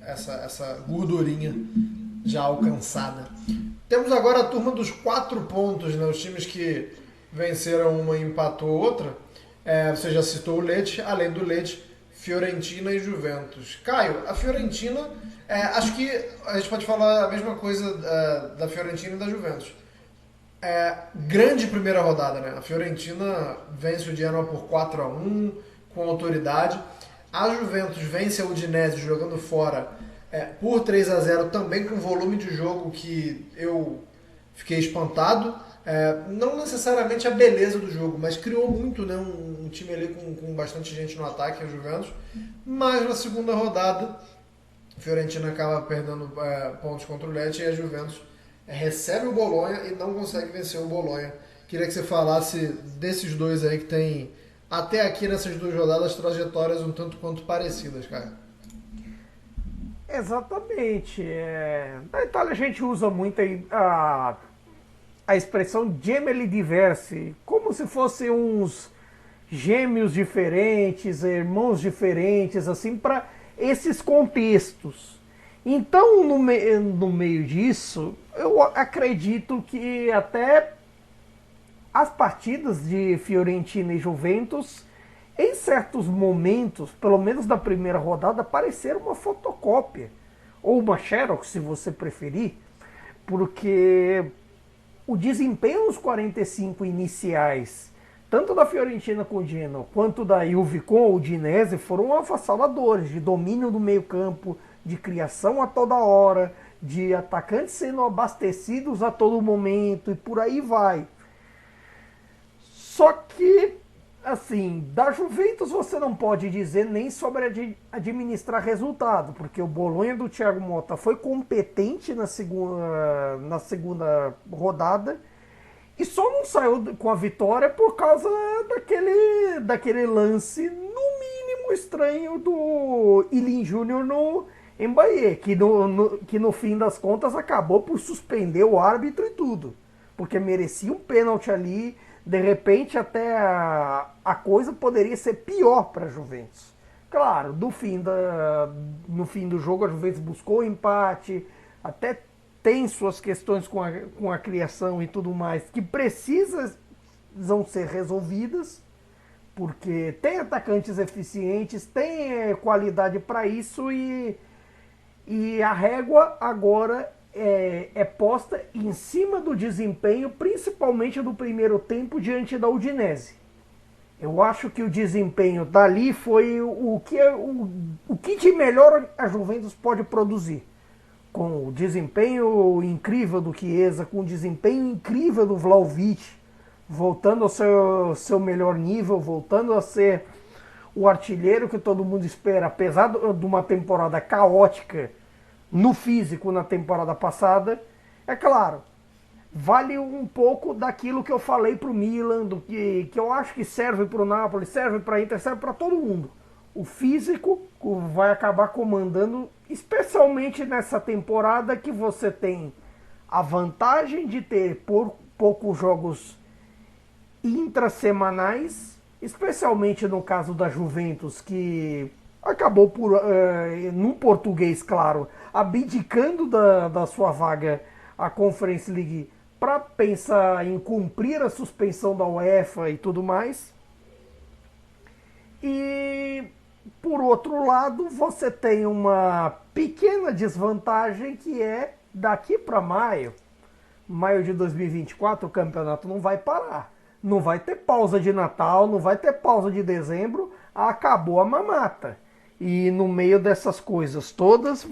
essa gordurinha já alcançada. Temos agora a turma dos 4 pontos, né? Os times que venceram uma e empatou outra. Você já citou o Lecce, além do Lecce, Fiorentina e Juventus. Caio, a Fiorentina, acho que a gente pode falar a mesma coisa da Fiorentina e da Juventus. Grande primeira rodada, né? A Fiorentina vence o Genoa por 4-1, com autoridade. A Juventus vence a Udinese jogando fora por 3-0, também com volume de jogo que eu fiquei espantado. Não necessariamente a beleza do jogo, mas criou muito, né? Um time ali com bastante gente no ataque, a Juventus. Mas na segunda rodada, a Fiorentina acaba perdendo pontos contra o Lecce e a Juventus recebe o Bolonha e não consegue vencer o Bolonha. Queria que você falasse desses dois aí que tem, até aqui nessas 2 rodadas, trajetórias um tanto quanto parecidas, cara. Exatamente. Na Itália a gente usa muito a expressão gemelli diversi, como se fossem uns gêmeos diferentes, irmãos diferentes, assim, para esses contextos. Então, no meio disso, eu acredito que até as partidas de Fiorentina e Juventus, em certos momentos, pelo menos da primeira rodada, pareceram uma fotocópia, ou uma xerox, se você preferir, porque o desempenho nos 45 iniciais, tanto da Fiorentina com o Genoa, quanto da Juve com o Udinese, foram avassaladores, de domínio do meio campo, de criação a toda hora, de atacantes sendo abastecidos a todo momento, e por aí vai. Só que, assim, da Juventus você não pode dizer nem sobre administrar resultado, porque o Bolonha do Thiago Motta foi competente na segunda rodada e só não saiu com a vitória por causa daquele lance, no mínimo estranho, do Ilin Júnior no Mbaye, que no fim das contas acabou por suspender o árbitro e tudo, porque merecia um pênalti ali. De repente até a coisa poderia ser pior para a Juventus. Claro, no fim do jogo a Juventus buscou o empate, até tem suas questões com a criação e tudo mais, que precisam ser resolvidas, porque tem atacantes eficientes, tem qualidade para isso, e a régua agora é posta em cima do desempenho, principalmente do primeiro tempo diante da Udinese. Eu acho que o desempenho dali foi o que de melhor a Juventus pode produzir. Com o desempenho incrível do Chiesa, com o desempenho incrível do Vlahovic, voltando ao seu melhor nível, voltando a ser o artilheiro que todo mundo espera, apesar de uma temporada caótica no físico na temporada passada. É claro, vale um pouco daquilo que eu falei para o Milan, do que eu acho que serve para o Napoli, serve para a Inter, serve para todo mundo. O físico vai acabar comandando, especialmente nessa temporada que você tem a vantagem de ter poucos jogos intrasemanais, especialmente no caso da Juventus, que acabou por, num português, claro, abdicando da sua vaga à Conference League para pensar em cumprir a suspensão da UEFA e tudo mais. E, por outro lado, você tem uma pequena desvantagem que é daqui para maio de 2024, o campeonato não vai parar. Não vai ter pausa de Natal, não vai ter pausa de dezembro, acabou a mamata. E no meio dessas coisas todas,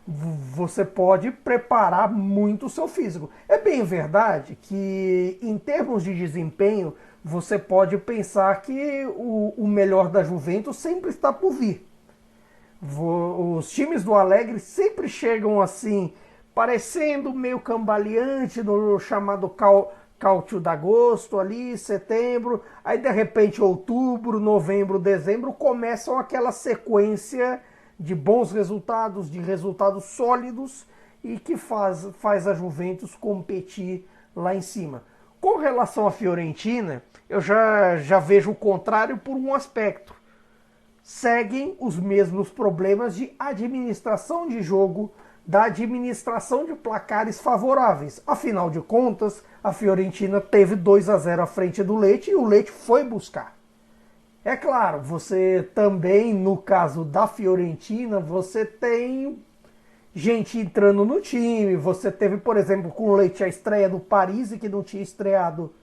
você pode preparar muito o seu físico. É bem verdade que, em termos de desempenho, você pode pensar que o melhor da Juventus sempre está por vir. Os times do Allegri sempre chegam assim, parecendo meio cambaleante no chamado cálcio de agosto, ali, setembro, aí de repente outubro, novembro, dezembro, começam aquela sequência de bons resultados, de resultados sólidos e que faz a Juventus competir lá em cima. Com relação à Fiorentina, eu já vejo o contrário por um aspecto. Seguem os mesmos problemas de administração de jogo, da administração de placares favoráveis. Afinal de contas, a Fiorentina teve 2-0 à frente do Lecce e o Lecce foi buscar. É claro, você também, no caso da Fiorentina, você tem gente entrando no time. Você teve, por exemplo, com o Lecce a estreia do Parisi, que não tinha estreado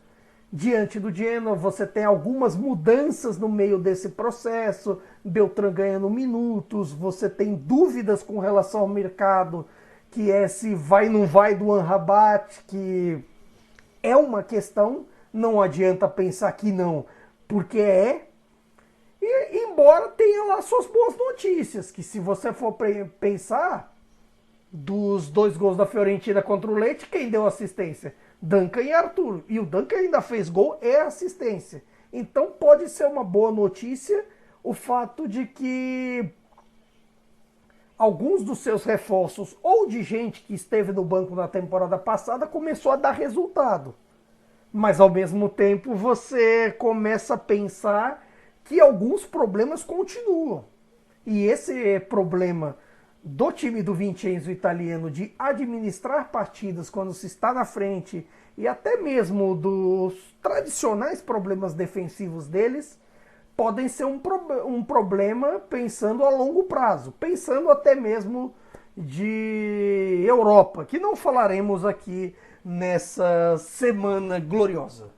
diante do Genoa. Você tem algumas mudanças no meio desse processo. Beltrán ganhando minutos. Você tem dúvidas com relação ao mercado, que é se vai ou não vai do Amrabat, que é uma questão. Não adianta pensar que não, porque é. E, embora tenha lá suas boas notícias, que se você for pensar, dos 2 gols da Fiorentina contra o Lecce, quem deu assistência? Duncan e Arthur. E o Duncan ainda fez gol e assistência. Então pode ser uma boa notícia o fato de que alguns dos seus reforços, ou de gente que esteve no banco na temporada passada, começou a dar resultado. Mas ao mesmo tempo você começa a pensar que alguns problemas continuam. E esse problema do time do Vincenzo italiano de administrar partidas quando se está na frente, e até mesmo dos tradicionais problemas defensivos deles, podem ser um problema pensando a longo prazo, pensando até mesmo de Europa, que não falaremos aqui nessa semana gloriosa.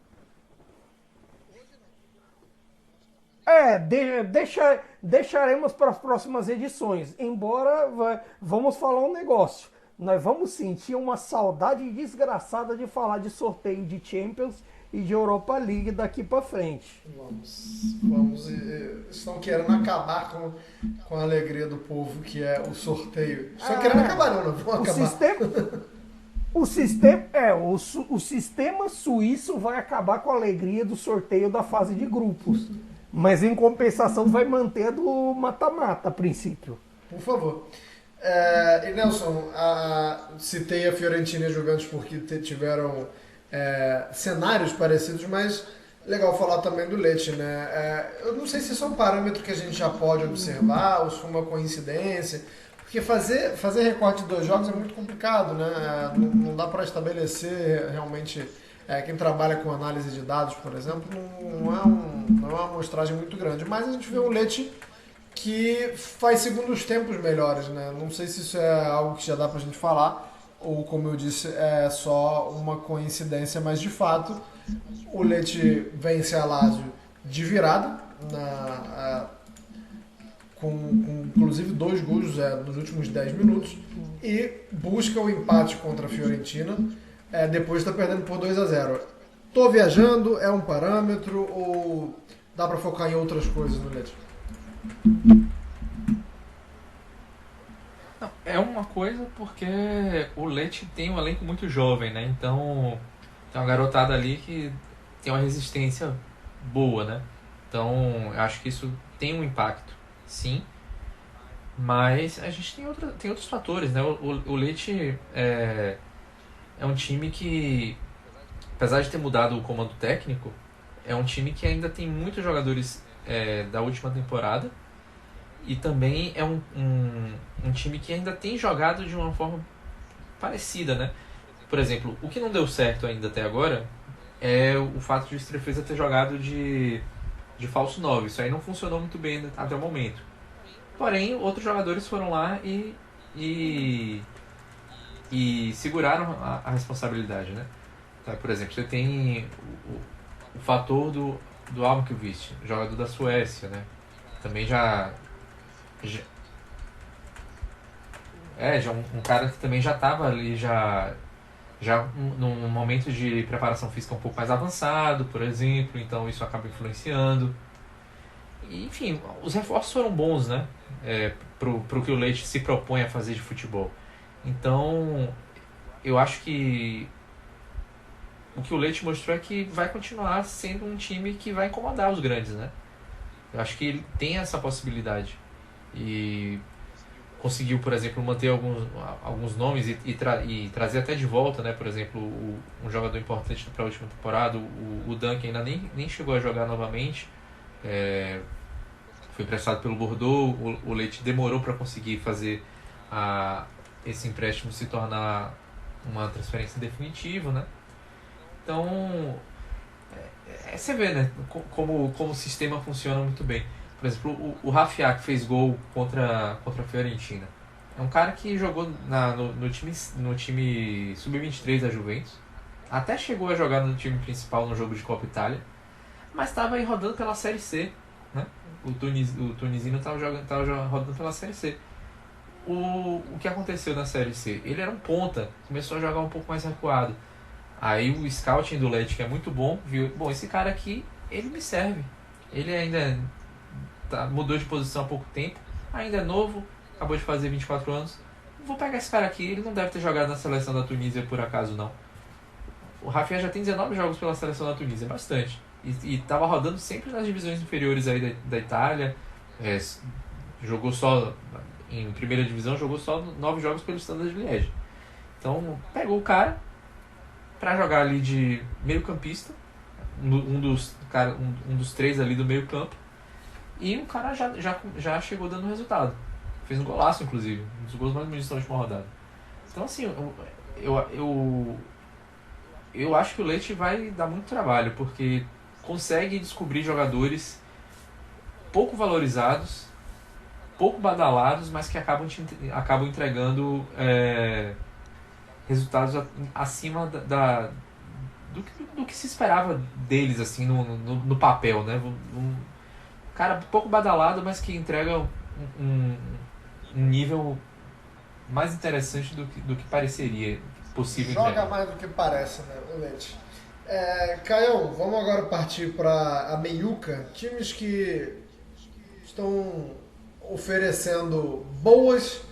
Deixaremos para as próximas edições. Embora vamos falar um negócio. Nós vamos sentir uma saudade desgraçada de falar de sorteio de Champions e de Europa League daqui para frente. Vamos. Estão querendo acabar com a alegria do povo, que é o sorteio. Estão querendo acabar, não vão acabar. O sistema suíço vai acabar com a alegria do sorteio da fase de grupos. Mas em compensação vai manter do mata-mata a princípio. Por favor. E Nelson, citei a Fiorentina e a Juventus porque tiveram cenários parecidos, mas legal falar também do Lecce, né? Eu não sei se isso é um parâmetro que a gente já pode observar ou se foi uma coincidência, porque fazer recorte de 2 jogos é muito complicado, né? Não dá para estabelecer realmente. Quem trabalha com análise de dados, por exemplo, não é uma amostragem muito grande. Mas a gente vê um Lecce que faz segundos tempos melhores, né? Não sei se isso é algo que já dá pra gente falar, ou como eu disse, é só uma coincidência, mas de fato o Lecce vence a Lazio de virada, com inclusive 2 gols nos últimos 10 minutos, e busca o empate contra a Fiorentina. Depois está perdendo por 2-0. Tô viajando, é um parâmetro ou dá para focar em outras coisas no Lecce? Não, é uma coisa porque o Lecce tem um elenco muito jovem, né? Então tem uma garotada ali que tem uma resistência boa, né? Então, eu acho que isso tem um impacto, sim. Mas a gente tem outros fatores, né? O Leite é um time que, apesar de ter mudado o comando técnico, é um time que ainda tem muitos jogadores da última temporada e também é um time que ainda tem jogado de uma forma parecida, né? Por exemplo, o que não deu certo ainda até agora é o fato de o Strefeza ter jogado de falso 9. Isso aí não funcionou muito bem até o momento. Porém, outros jogadores foram lá e seguraram a responsabilidade, né? Então, por exemplo, você tem o fator do Almqvist, jogador da Suécia, né? Também já um cara que também já estava ali num momento de preparação física um pouco mais avançado, por exemplo, então isso acaba influenciando. E, enfim, os reforços foram bons, né? Pro que o Leite se propõe a fazer de futebol. Então, eu acho que o que o Leite mostrou é que vai continuar sendo um time que vai incomodar os grandes, né? Eu acho que ele tem essa possibilidade. E conseguiu, por exemplo, manter alguns nomes e trazer até de volta, né? Por exemplo, um jogador importante para a última temporada, o Duncan ainda nem chegou a jogar novamente. Foi emprestado pelo Bordeaux. O Leite demorou para conseguir fazer esse empréstimo se tornar uma transferência definitiva, né? Então, você vê, né, como o sistema funciona muito bem. Por exemplo, o Rafinha, que fez gol contra a Fiorentina, é um cara que jogou no time sub-23 da Juventus, até chegou a jogar no time principal no jogo de Copa Itália, mas estava aí rodando pela Série C, né? O tunisino estava rodando pela Série C. O que aconteceu na Série C? Ele era um ponta, começou a jogar um pouco mais recuado. Aí o scouting do Leite, que é muito bom, viu, bom, esse cara aqui, ele me serve. Ele ainda mudou de posição há pouco tempo, ainda é novo, acabou de fazer 24 anos. Vou pegar esse cara aqui, ele não deve ter jogado na seleção da Tunísia por acaso, não. O Rafinha já tem 19 jogos pela seleção da Tunísia, bastante. E estava rodando sempre nas divisões inferiores aí da Itália. Jogou só, em primeira divisão, jogou só 9 jogos pelo Standard de Liège. Então, pegou o cara para jogar ali de meio campista, um dos 3 ali do meio campo, e o cara já chegou dando resultado. Fez um golaço, inclusive, um dos gols mais bonitos da última rodada. Então, assim, eu acho que o Leite vai dar muito trabalho, porque consegue descobrir jogadores pouco valorizados, pouco badalados, mas que acabam entregando resultados acima do que se esperava deles, assim, no papel, né? Um cara pouco badalado, mas que entrega um nível mais interessante do que pareceria possível Joga entregar. mais do que parece, né, o Leite? Caio, vamos agora partir para a meiuca. Times que estão oferecendo boas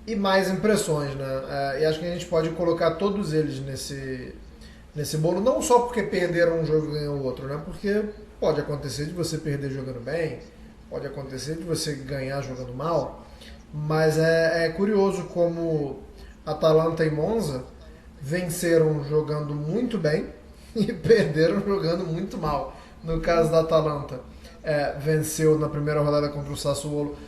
e mais impressões, né? E acho que a gente pode colocar todos eles nesse bolo, não só porque perderam um jogo e ganhou o outro, né? Porque pode acontecer de você perder jogando bem, pode acontecer de você ganhar jogando mal, mas é curioso como Atalanta e Monza venceram jogando muito bem e perderam jogando muito mal. No caso da Atalanta, venceu na primeira rodada contra o Sassuolo.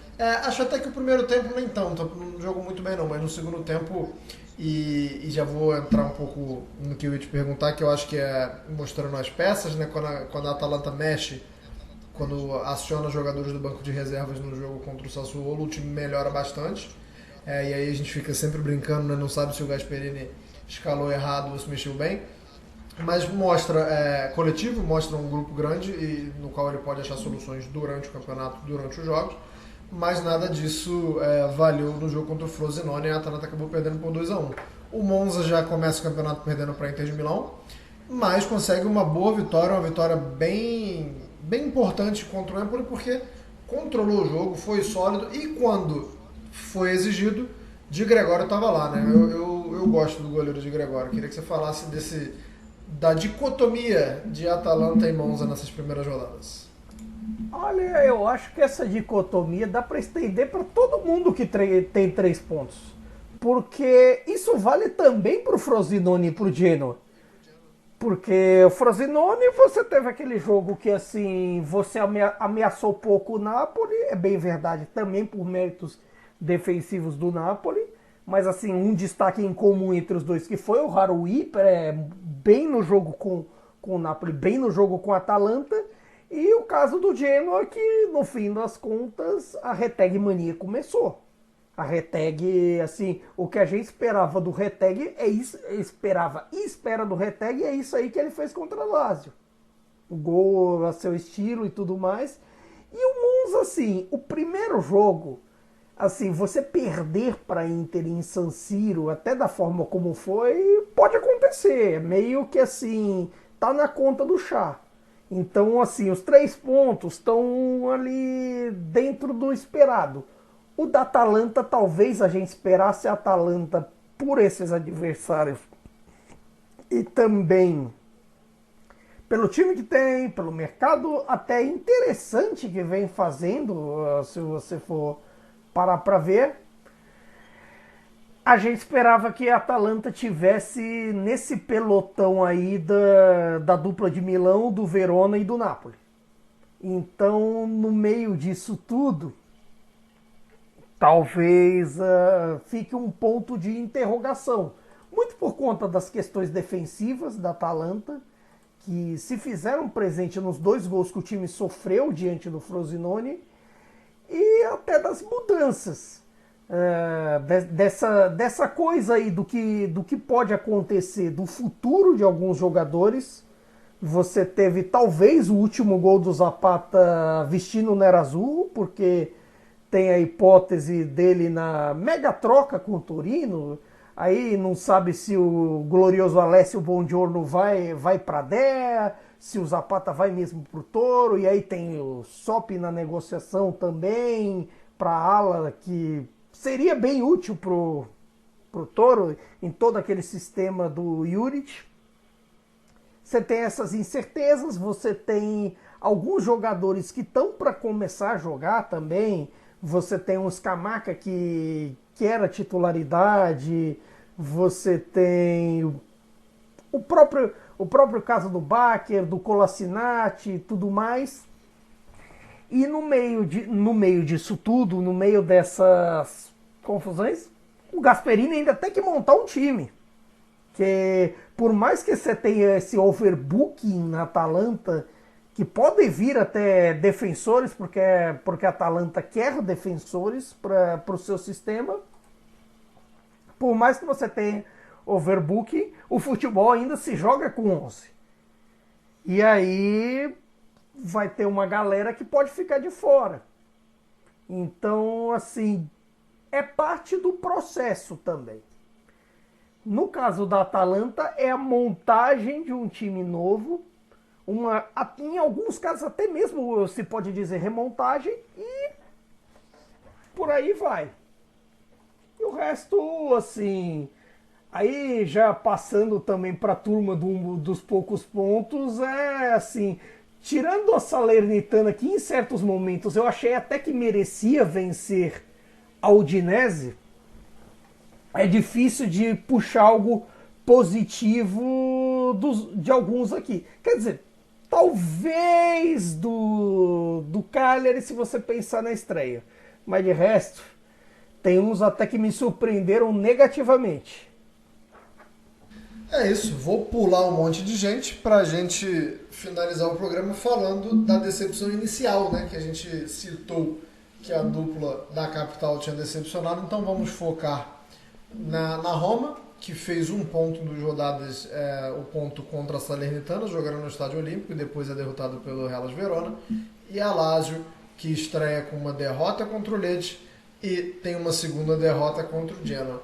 Acho até que o primeiro tempo nem tanto, não jogou muito bem não, mas no segundo tempo, e já vou entrar um pouco no que eu ia te perguntar, que eu acho que é mostrando as peças, né? Quando a Atalanta mexe, quando aciona jogadores do banco de reservas no jogo contra o Sassuolo, o time melhora bastante. E aí a gente fica sempre brincando, né? Não sabe se o Gasperini escalou errado ou se mexeu bem. Mas mostra coletivo, mostra um grupo grande e no qual ele pode achar soluções durante o campeonato, durante os jogos. Mas nada disso valeu no jogo contra o Frosinone e a Atalanta acabou perdendo por 2-1. O Monza já começa o campeonato perdendo para a Inter de Milão, mas consegue uma boa vitória, uma vitória bem importante contra o Empoli, porque controlou o jogo, foi sólido e quando foi exigido, Di Gregório estava lá, né? Eu gosto do goleiro Di Gregório. Queria que você falasse da dicotomia de Atalanta e Monza nessas primeiras rodadas. Olha, eu acho que essa dicotomia dá para estender para todo mundo que tem 3 pontos. Porque isso vale também para o Frosinone e para o Genoa. Porque o Frosinone, você teve aquele jogo que assim, você ameaçou pouco o Napoli, é bem verdade, também por méritos defensivos do Napoli, mas assim, um destaque em comum entre os dois, que foi o Haroui, bem no jogo com o Napoli, bem no jogo com a Atalanta, e o caso do Genoa, que no fim das contas, a Reteg mania começou. A Reteg, assim, o que a gente esperava do Reteg é isso, esperava e espera do Reteg é isso aí que ele fez contra o Lazio. O gol a seu estilo e tudo mais. E o Monza, assim, o primeiro jogo, assim, você perder para Inter em San Siro, até da forma como foi, pode acontecer. Meio que assim, tá na conta do chá. Então, assim, os 3 pontos estão ali dentro do esperado. O da Atalanta, talvez a gente esperasse a Atalanta por esses adversários e também pelo time que tem, pelo mercado até interessante que vem fazendo, se você for parar para ver. A gente esperava que a Atalanta tivesse nesse pelotão aí da dupla de Milão, do Verona e do Napoli. Então, no meio disso tudo, talvez fique um ponto de interrogação. Muito por conta das questões defensivas da Atalanta, que se fizeram presente nos 2 gols que o time sofreu diante do Frosinone, e até das mudanças. Dessa coisa aí do que pode acontecer, do futuro de alguns jogadores. Você teve talvez o último gol do Zapata vestindo o Nerazzurro, porque tem a hipótese dele na mega troca com o Torino. Aí não sabe se o glorioso Alessio Buongiorno vai para a DEA, se o Zapata vai mesmo para o Toro. E aí tem o Sop na negociação também para a ala, que seria bem útil pro Toro em todo aquele sistema do Juric. Você tem essas incertezas, você tem alguns jogadores que estão para começar a jogar também. Você tem um Scamacca que era titularidade, você tem o próprio caso do Bakker, do Kolasinac e tudo mais. E no meio disso tudo, no meio dessas confusões, o Gasperini ainda tem que montar um time. Que por mais que você tenha esse overbooking na Atalanta, que podem vir até defensores, porque a Atalanta quer defensores para o seu sistema, por mais que você tenha overbooking, o futebol ainda se joga com 11. E aí vai ter uma galera que pode ficar de fora. Então, assim, é parte do processo também. No caso da Atalanta, é a montagem de um time novo, em alguns casos até mesmo se pode dizer remontagem, e por aí vai. E o resto, assim, aí já passando também para a turma dos poucos pontos, é assim, tirando a Salernitana, que em certos momentos eu achei até que merecia vencer a Udinese, é difícil de puxar algo positivo de alguns aqui. Quer dizer, talvez do Cagliari, se você pensar na estreia. Mas de resto, tem uns até que me surpreenderam negativamente. É isso, vou pular um monte de gente pra gente finalizar o programa falando da decepção inicial, né? Que a gente citou que a dupla da capital tinha decepcionado, então vamos focar na Roma, que fez um ponto nas rodadas, o ponto contra a Salernitana, jogando no Estádio Olímpico, e depois é derrotado pelo Hellas Verona, e a Lazio, que estreia com uma derrota contra o Lecce e tem uma segunda derrota contra o Genoa.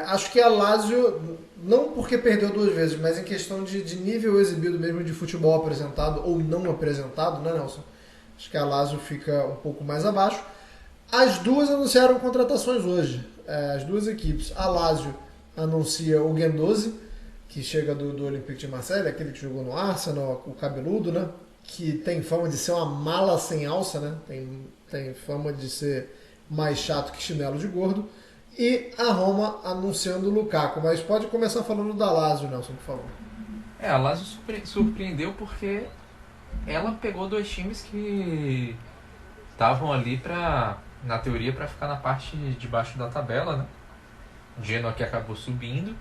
Acho que a Lazio, não porque perdeu 2 vezes, mas em questão de nível exibido mesmo, de futebol apresentado ou não apresentado, né, Nelson? Acho que a Lazio fica um pouco mais abaixo. As duas anunciaram contratações hoje, as duas equipes. A Lazio anuncia o Guendouzi, que chega do Olympique de Marseille, aquele que jogou no Arsenal, o cabeludo, né? que tem fama de ser uma mala sem alça, né? Tem fama de ser mais chato que chinelo de gordo. E a Roma anunciando o Lukaku. Mas pode começar falando da Lazio, Nelson, por favor. A Lazio surpreendeu porque ela pegou dois times que estavam ali na teoria para ficar na parte de baixo da tabela, né? Genoa, que acabou subindo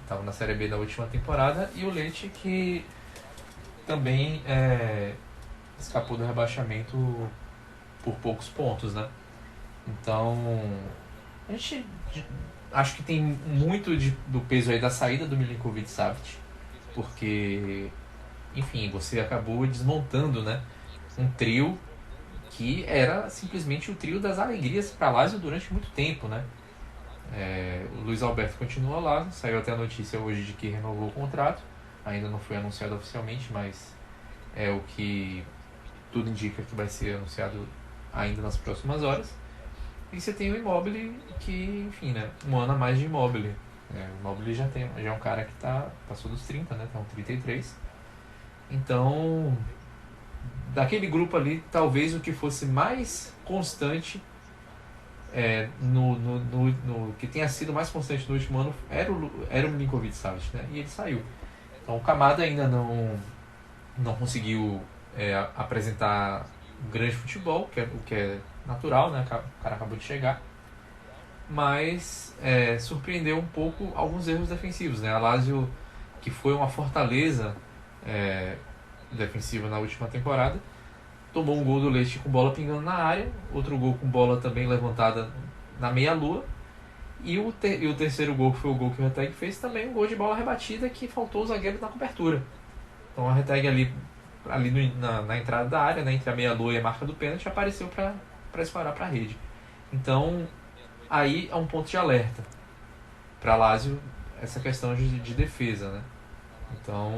estava na Série B da última temporada, e o Lecce, que também escapou do rebaixamento por poucos pontos, né? Então, a gente acho que tem muito do peso aí da saída do Milinkovic-Savic, porque, enfim, você acabou desmontando, né, um trio que era simplesmente o trio das alegrias para a Lazio durante muito tempo, né? O Luiz Alberto continua lá, saiu até a notícia hoje de que renovou o contrato, ainda não foi anunciado oficialmente, mas é o que tudo indica que vai ser anunciado ainda nas próximas horas. E você tem o Immobile, que, enfim, né, um ano a mais de Immobile. O Immobile já é um cara que passou dos 30, né, tá com 33. Então, daquele grupo ali, talvez o que fosse mais constante, no que tenha sido mais constante no último ano, era o Milinkovic-Savic, né, e ele saiu. Então o Kamada ainda não conseguiu apresentar um grande futebol, o que é natural, né? O cara acabou de chegar, mas surpreendeu um pouco alguns erros defensivos, né? A Lazio, que foi uma fortaleza defensiva na última temporada, tomou um gol do Lecce com bola pingando na área, outro gol com bola também levantada na meia-lua, e o terceiro gol, que foi o gol que o Retegui fez, também um gol de bola rebatida que faltou o zagueiro na cobertura. Então o Retegui ali na entrada da área, né, entre a meia-lua e a marca do pênalti, apareceu para disparar para a rede. Então aí é um ponto de alerta para a Lazio, essa questão de defesa, né? Então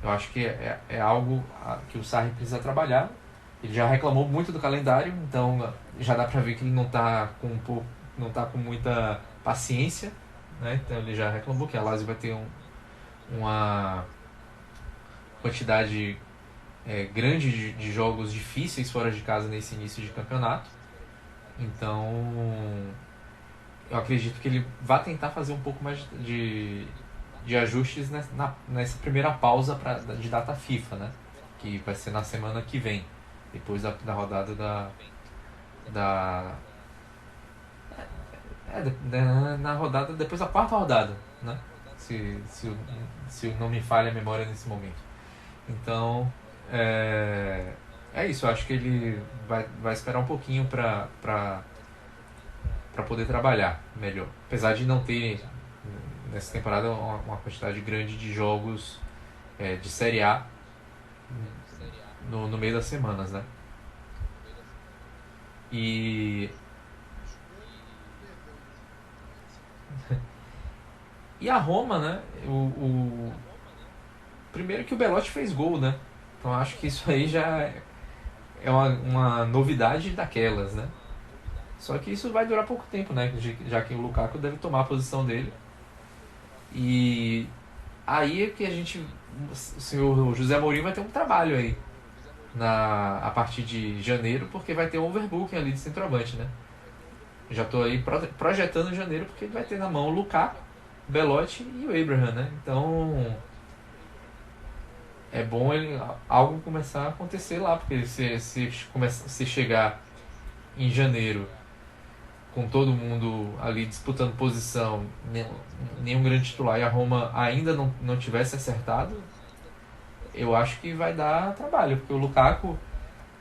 eu acho que é algo que o Sarri precisa trabalhar. Ele já reclamou muito do calendário, então já dá para ver que ele não está com muita paciência, né? Então ele já reclamou que a Lazio vai ter uma quantidade grande de jogos difíceis fora de casa nesse início de campeonato. Então eu acredito que ele vai tentar fazer um pouco mais de ajustes nessa primeira pausa de data FIFA, né? Que vai ser na semana que vem, depois da rodada na rodada, depois da quarta rodada, né? Se não me falha a memória nesse momento. Então é isso, eu acho que ele vai esperar um pouquinho para poder trabalhar melhor, apesar de não ter nessa temporada uma quantidade grande de jogos de Série A no meio das semanas, né? E a Roma, né? Primeiro que o Belotti fez gol, né? Então acho que isso aí já é uma novidade daquelas, né? Só que isso vai durar pouco tempo, né? Já que o Lukaku deve tomar a posição dele. E aí é que o senhor José Mourinho vai ter um trabalho aí a partir de janeiro, porque vai ter um overbooking ali de centroavante, né? Já estou aí projetando em janeiro, porque ele vai ter na mão o Lukaku, Belotti e o Abraham, né? Então é bom algo começar a acontecer lá, porque se chegar em janeiro com todo mundo ali disputando posição, nenhum grande titular, e a Roma ainda não tivesse acertado, eu acho que vai dar trabalho, porque o Lukaku,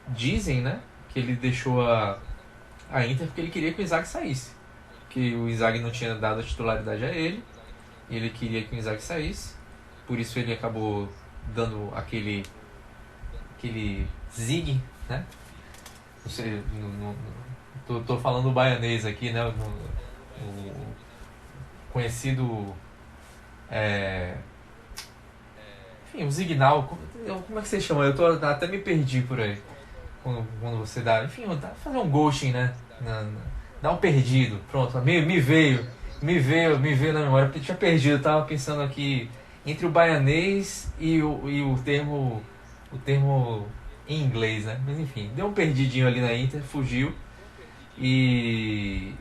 dizem, né, que ele deixou a Inter porque ele queria que o Inzaghi saísse, que o Inzaghi não tinha dado a titularidade a ele, e ele queria que o Inzaghi saísse, por isso ele acabou dando aquele zig, né? Tô falando baianês aqui, né? O conhecido enfim, o signal, como é que você chama? Eu até me perdi por aí quando você dá, enfim, fazer um ghosting, né? Dá um perdido, pronto, me veio na memória, porque eu tinha perdido, eu tava pensando aqui entre o baianês e o termo em inglês, né? Mas enfim, deu um perdidinho ali na Inter, fugiu. E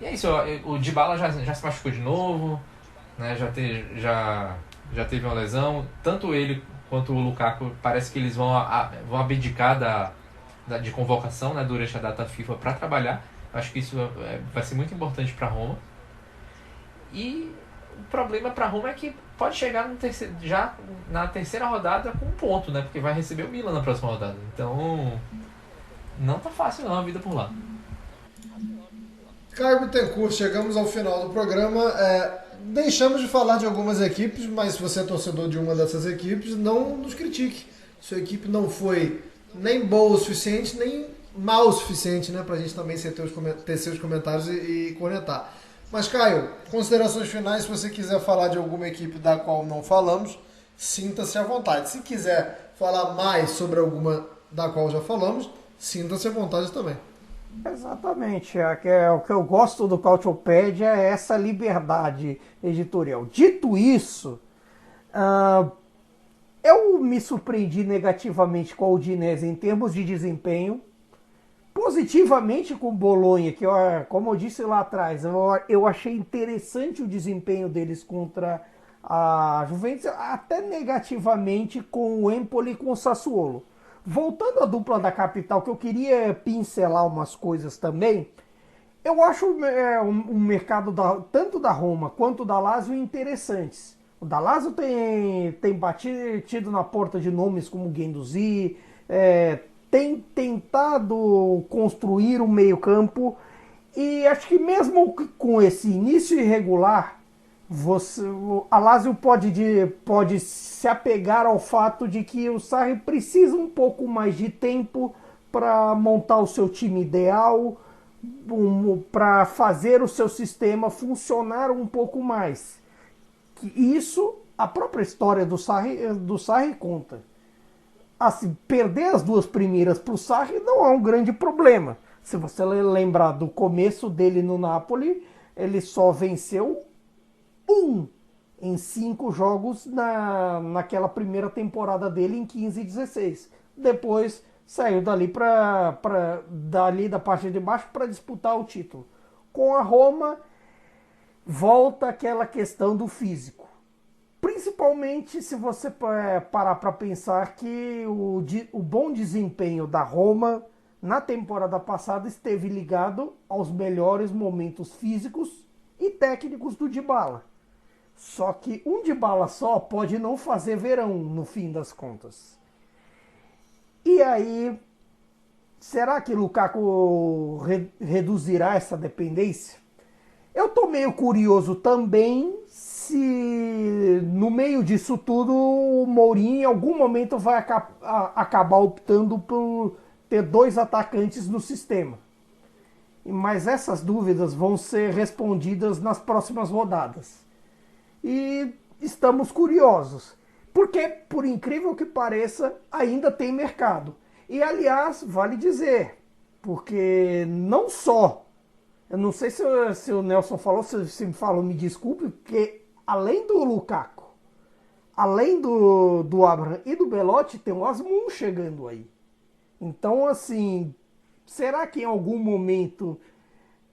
é isso, o Dybala já se machucou de novo, né? Já teve uma lesão. Tanto ele quanto o Lukaku, parece que eles vão abdicar de convocação, né, durante a data FIFA para trabalhar. Acho que isso vai ser muito importante para Roma. E o problema para Roma é que pode chegar já na terceira rodada com um ponto, né? Porque vai receber o Milan na próxima rodada. Então, não tá fácil não a vida por lá. Caio Bittencourt, chegamos ao final do programa. Deixamos de falar de algumas equipes, mas se você é torcedor de uma dessas equipes, não nos critique. Sua equipe não foi nem boa o suficiente, nem mal o suficiente, né? Pra gente também ter seus comentários e conectar. Mas, Caio, considerações finais, se você quiser falar de alguma equipe da qual não falamos, sinta-se à vontade. Se quiser falar mais sobre alguma da qual já falamos, sinta-se à vontade também. Exatamente. O que eu gosto do Cautiopédia é essa liberdade editorial. Dito isso, eu me surpreendi negativamente com a Udinese em termos de desempenho, positivamente com o Bolonha, que como eu disse lá atrás, eu achei interessante o desempenho deles contra a Juventus, até negativamente com o Empoli e com o Sassuolo. Voltando à dupla da capital, que eu queria pincelar umas coisas também, eu acho um mercado tanto da Roma quanto da Lazio interessantes. O da Lazio tem batido na porta de nomes como Guendouzi, tem tentado construir um meio-campo, e acho que mesmo com esse início irregular, a Lazio pode se apegar ao fato de que o Sarri precisa um pouco mais de tempo para montar o seu time ideal, para fazer o seu sistema funcionar um pouco mais. Isso, a própria história do Sarri conta. Assim, perder as duas primeiras para o Sarri não é um grande problema. Se você lembrar do começo dele no Napoli, ele só venceu em 5 jogos naquela primeira temporada dele em 15 e 16. Depois saiu dali da parte de baixo para disputar o título. Com a Roma, volta aquela questão do físico. Principalmente se você parar para pensar que o bom desempenho da Roma na temporada passada esteve ligado aos melhores momentos físicos e técnicos do Dybala. Só que um Dybala só pode não fazer verão, no fim das contas. E aí, será que Lukaku reduzirá essa dependência? Eu tô meio curioso também se no meio disso tudo o Mourinho em algum momento vai acabar optando por ter 2 atacantes no sistema. Mas essas dúvidas vão ser respondidas nas próximas rodadas. E estamos curiosos, porque, por incrível que pareça, ainda tem mercado. E, aliás, vale dizer, porque não só, eu não sei se o Nelson falou, se me falou, me desculpe, porque além do Lukaku, além do Abraham e do Belotti, tem o Asmun chegando aí. Então, assim, será que em algum momento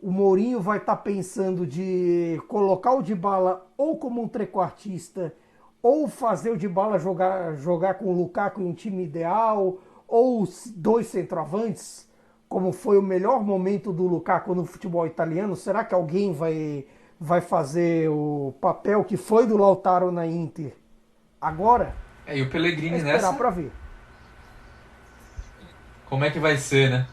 o Mourinho vai estar pensando de colocar o Dybala ou como um trequartista, ou fazer o Dybala jogar com o Lukaku em um time ideal, ou 2 centroavantes, como foi o melhor momento do Lukaku no futebol italiano? Será que alguém vai fazer o papel que foi do Lautaro na Inter agora? E o Pellegrini esperar nessa? para ver. Como é que vai ser, né?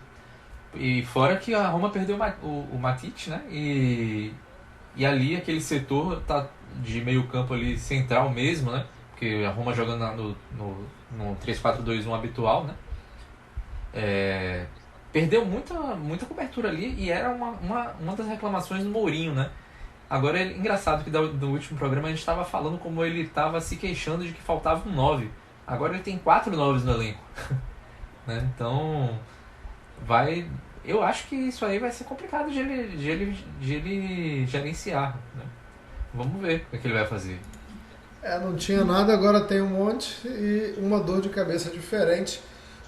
E fora que a Roma perdeu o Matic, né? E ali aquele setor tá de meio campo ali central mesmo, né? Porque a Roma jogando no 3-4-2-1 habitual, né? Perdeu muita cobertura ali e era uma das reclamações do Mourinho, né? Agora é engraçado que do último programa a gente estava falando como ele estava se queixando de que faltava um 9. Agora ele tem 4 9s no elenco. Né? Então eu acho que isso aí vai ser complicado de ele gerenciar, né? Vamos ver o que ele vai fazer. Não tinha nada, agora tem um monte e uma dor de cabeça diferente.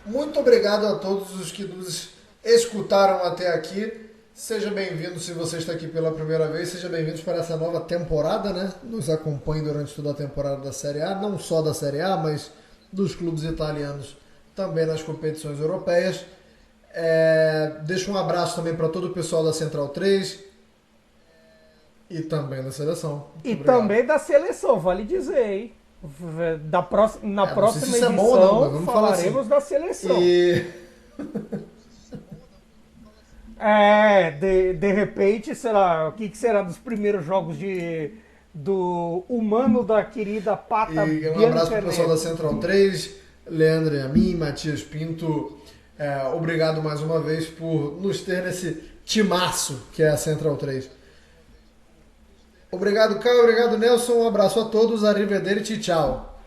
Muito obrigado a todos os que nos escutaram até aqui. Seja bem-vindo se você está aqui pela primeira vez, seja bem-vindo para essa nova temporada, né? Nos acompanhe durante toda a temporada da Série A, não só da Série A, mas dos clubes italianos também nas competições europeias. Deixo um abraço também para todo o pessoal da Central 3 e também da seleção. E também da seleção, vale dizer, hein? Na próxima edição bom, não, vamos falaremos assim. Da seleção. De repente, será, o que será dos primeiros jogos do humano da querida Pata E um abraço para o pessoal da Central 3, Leandro e a mim, Matias Pinto. Obrigado mais uma vez por nos ter nesse timaço que é a Central 3. Obrigado, Caio. Obrigado, Nelson. Um abraço a todos. Arrivederci. Tchau.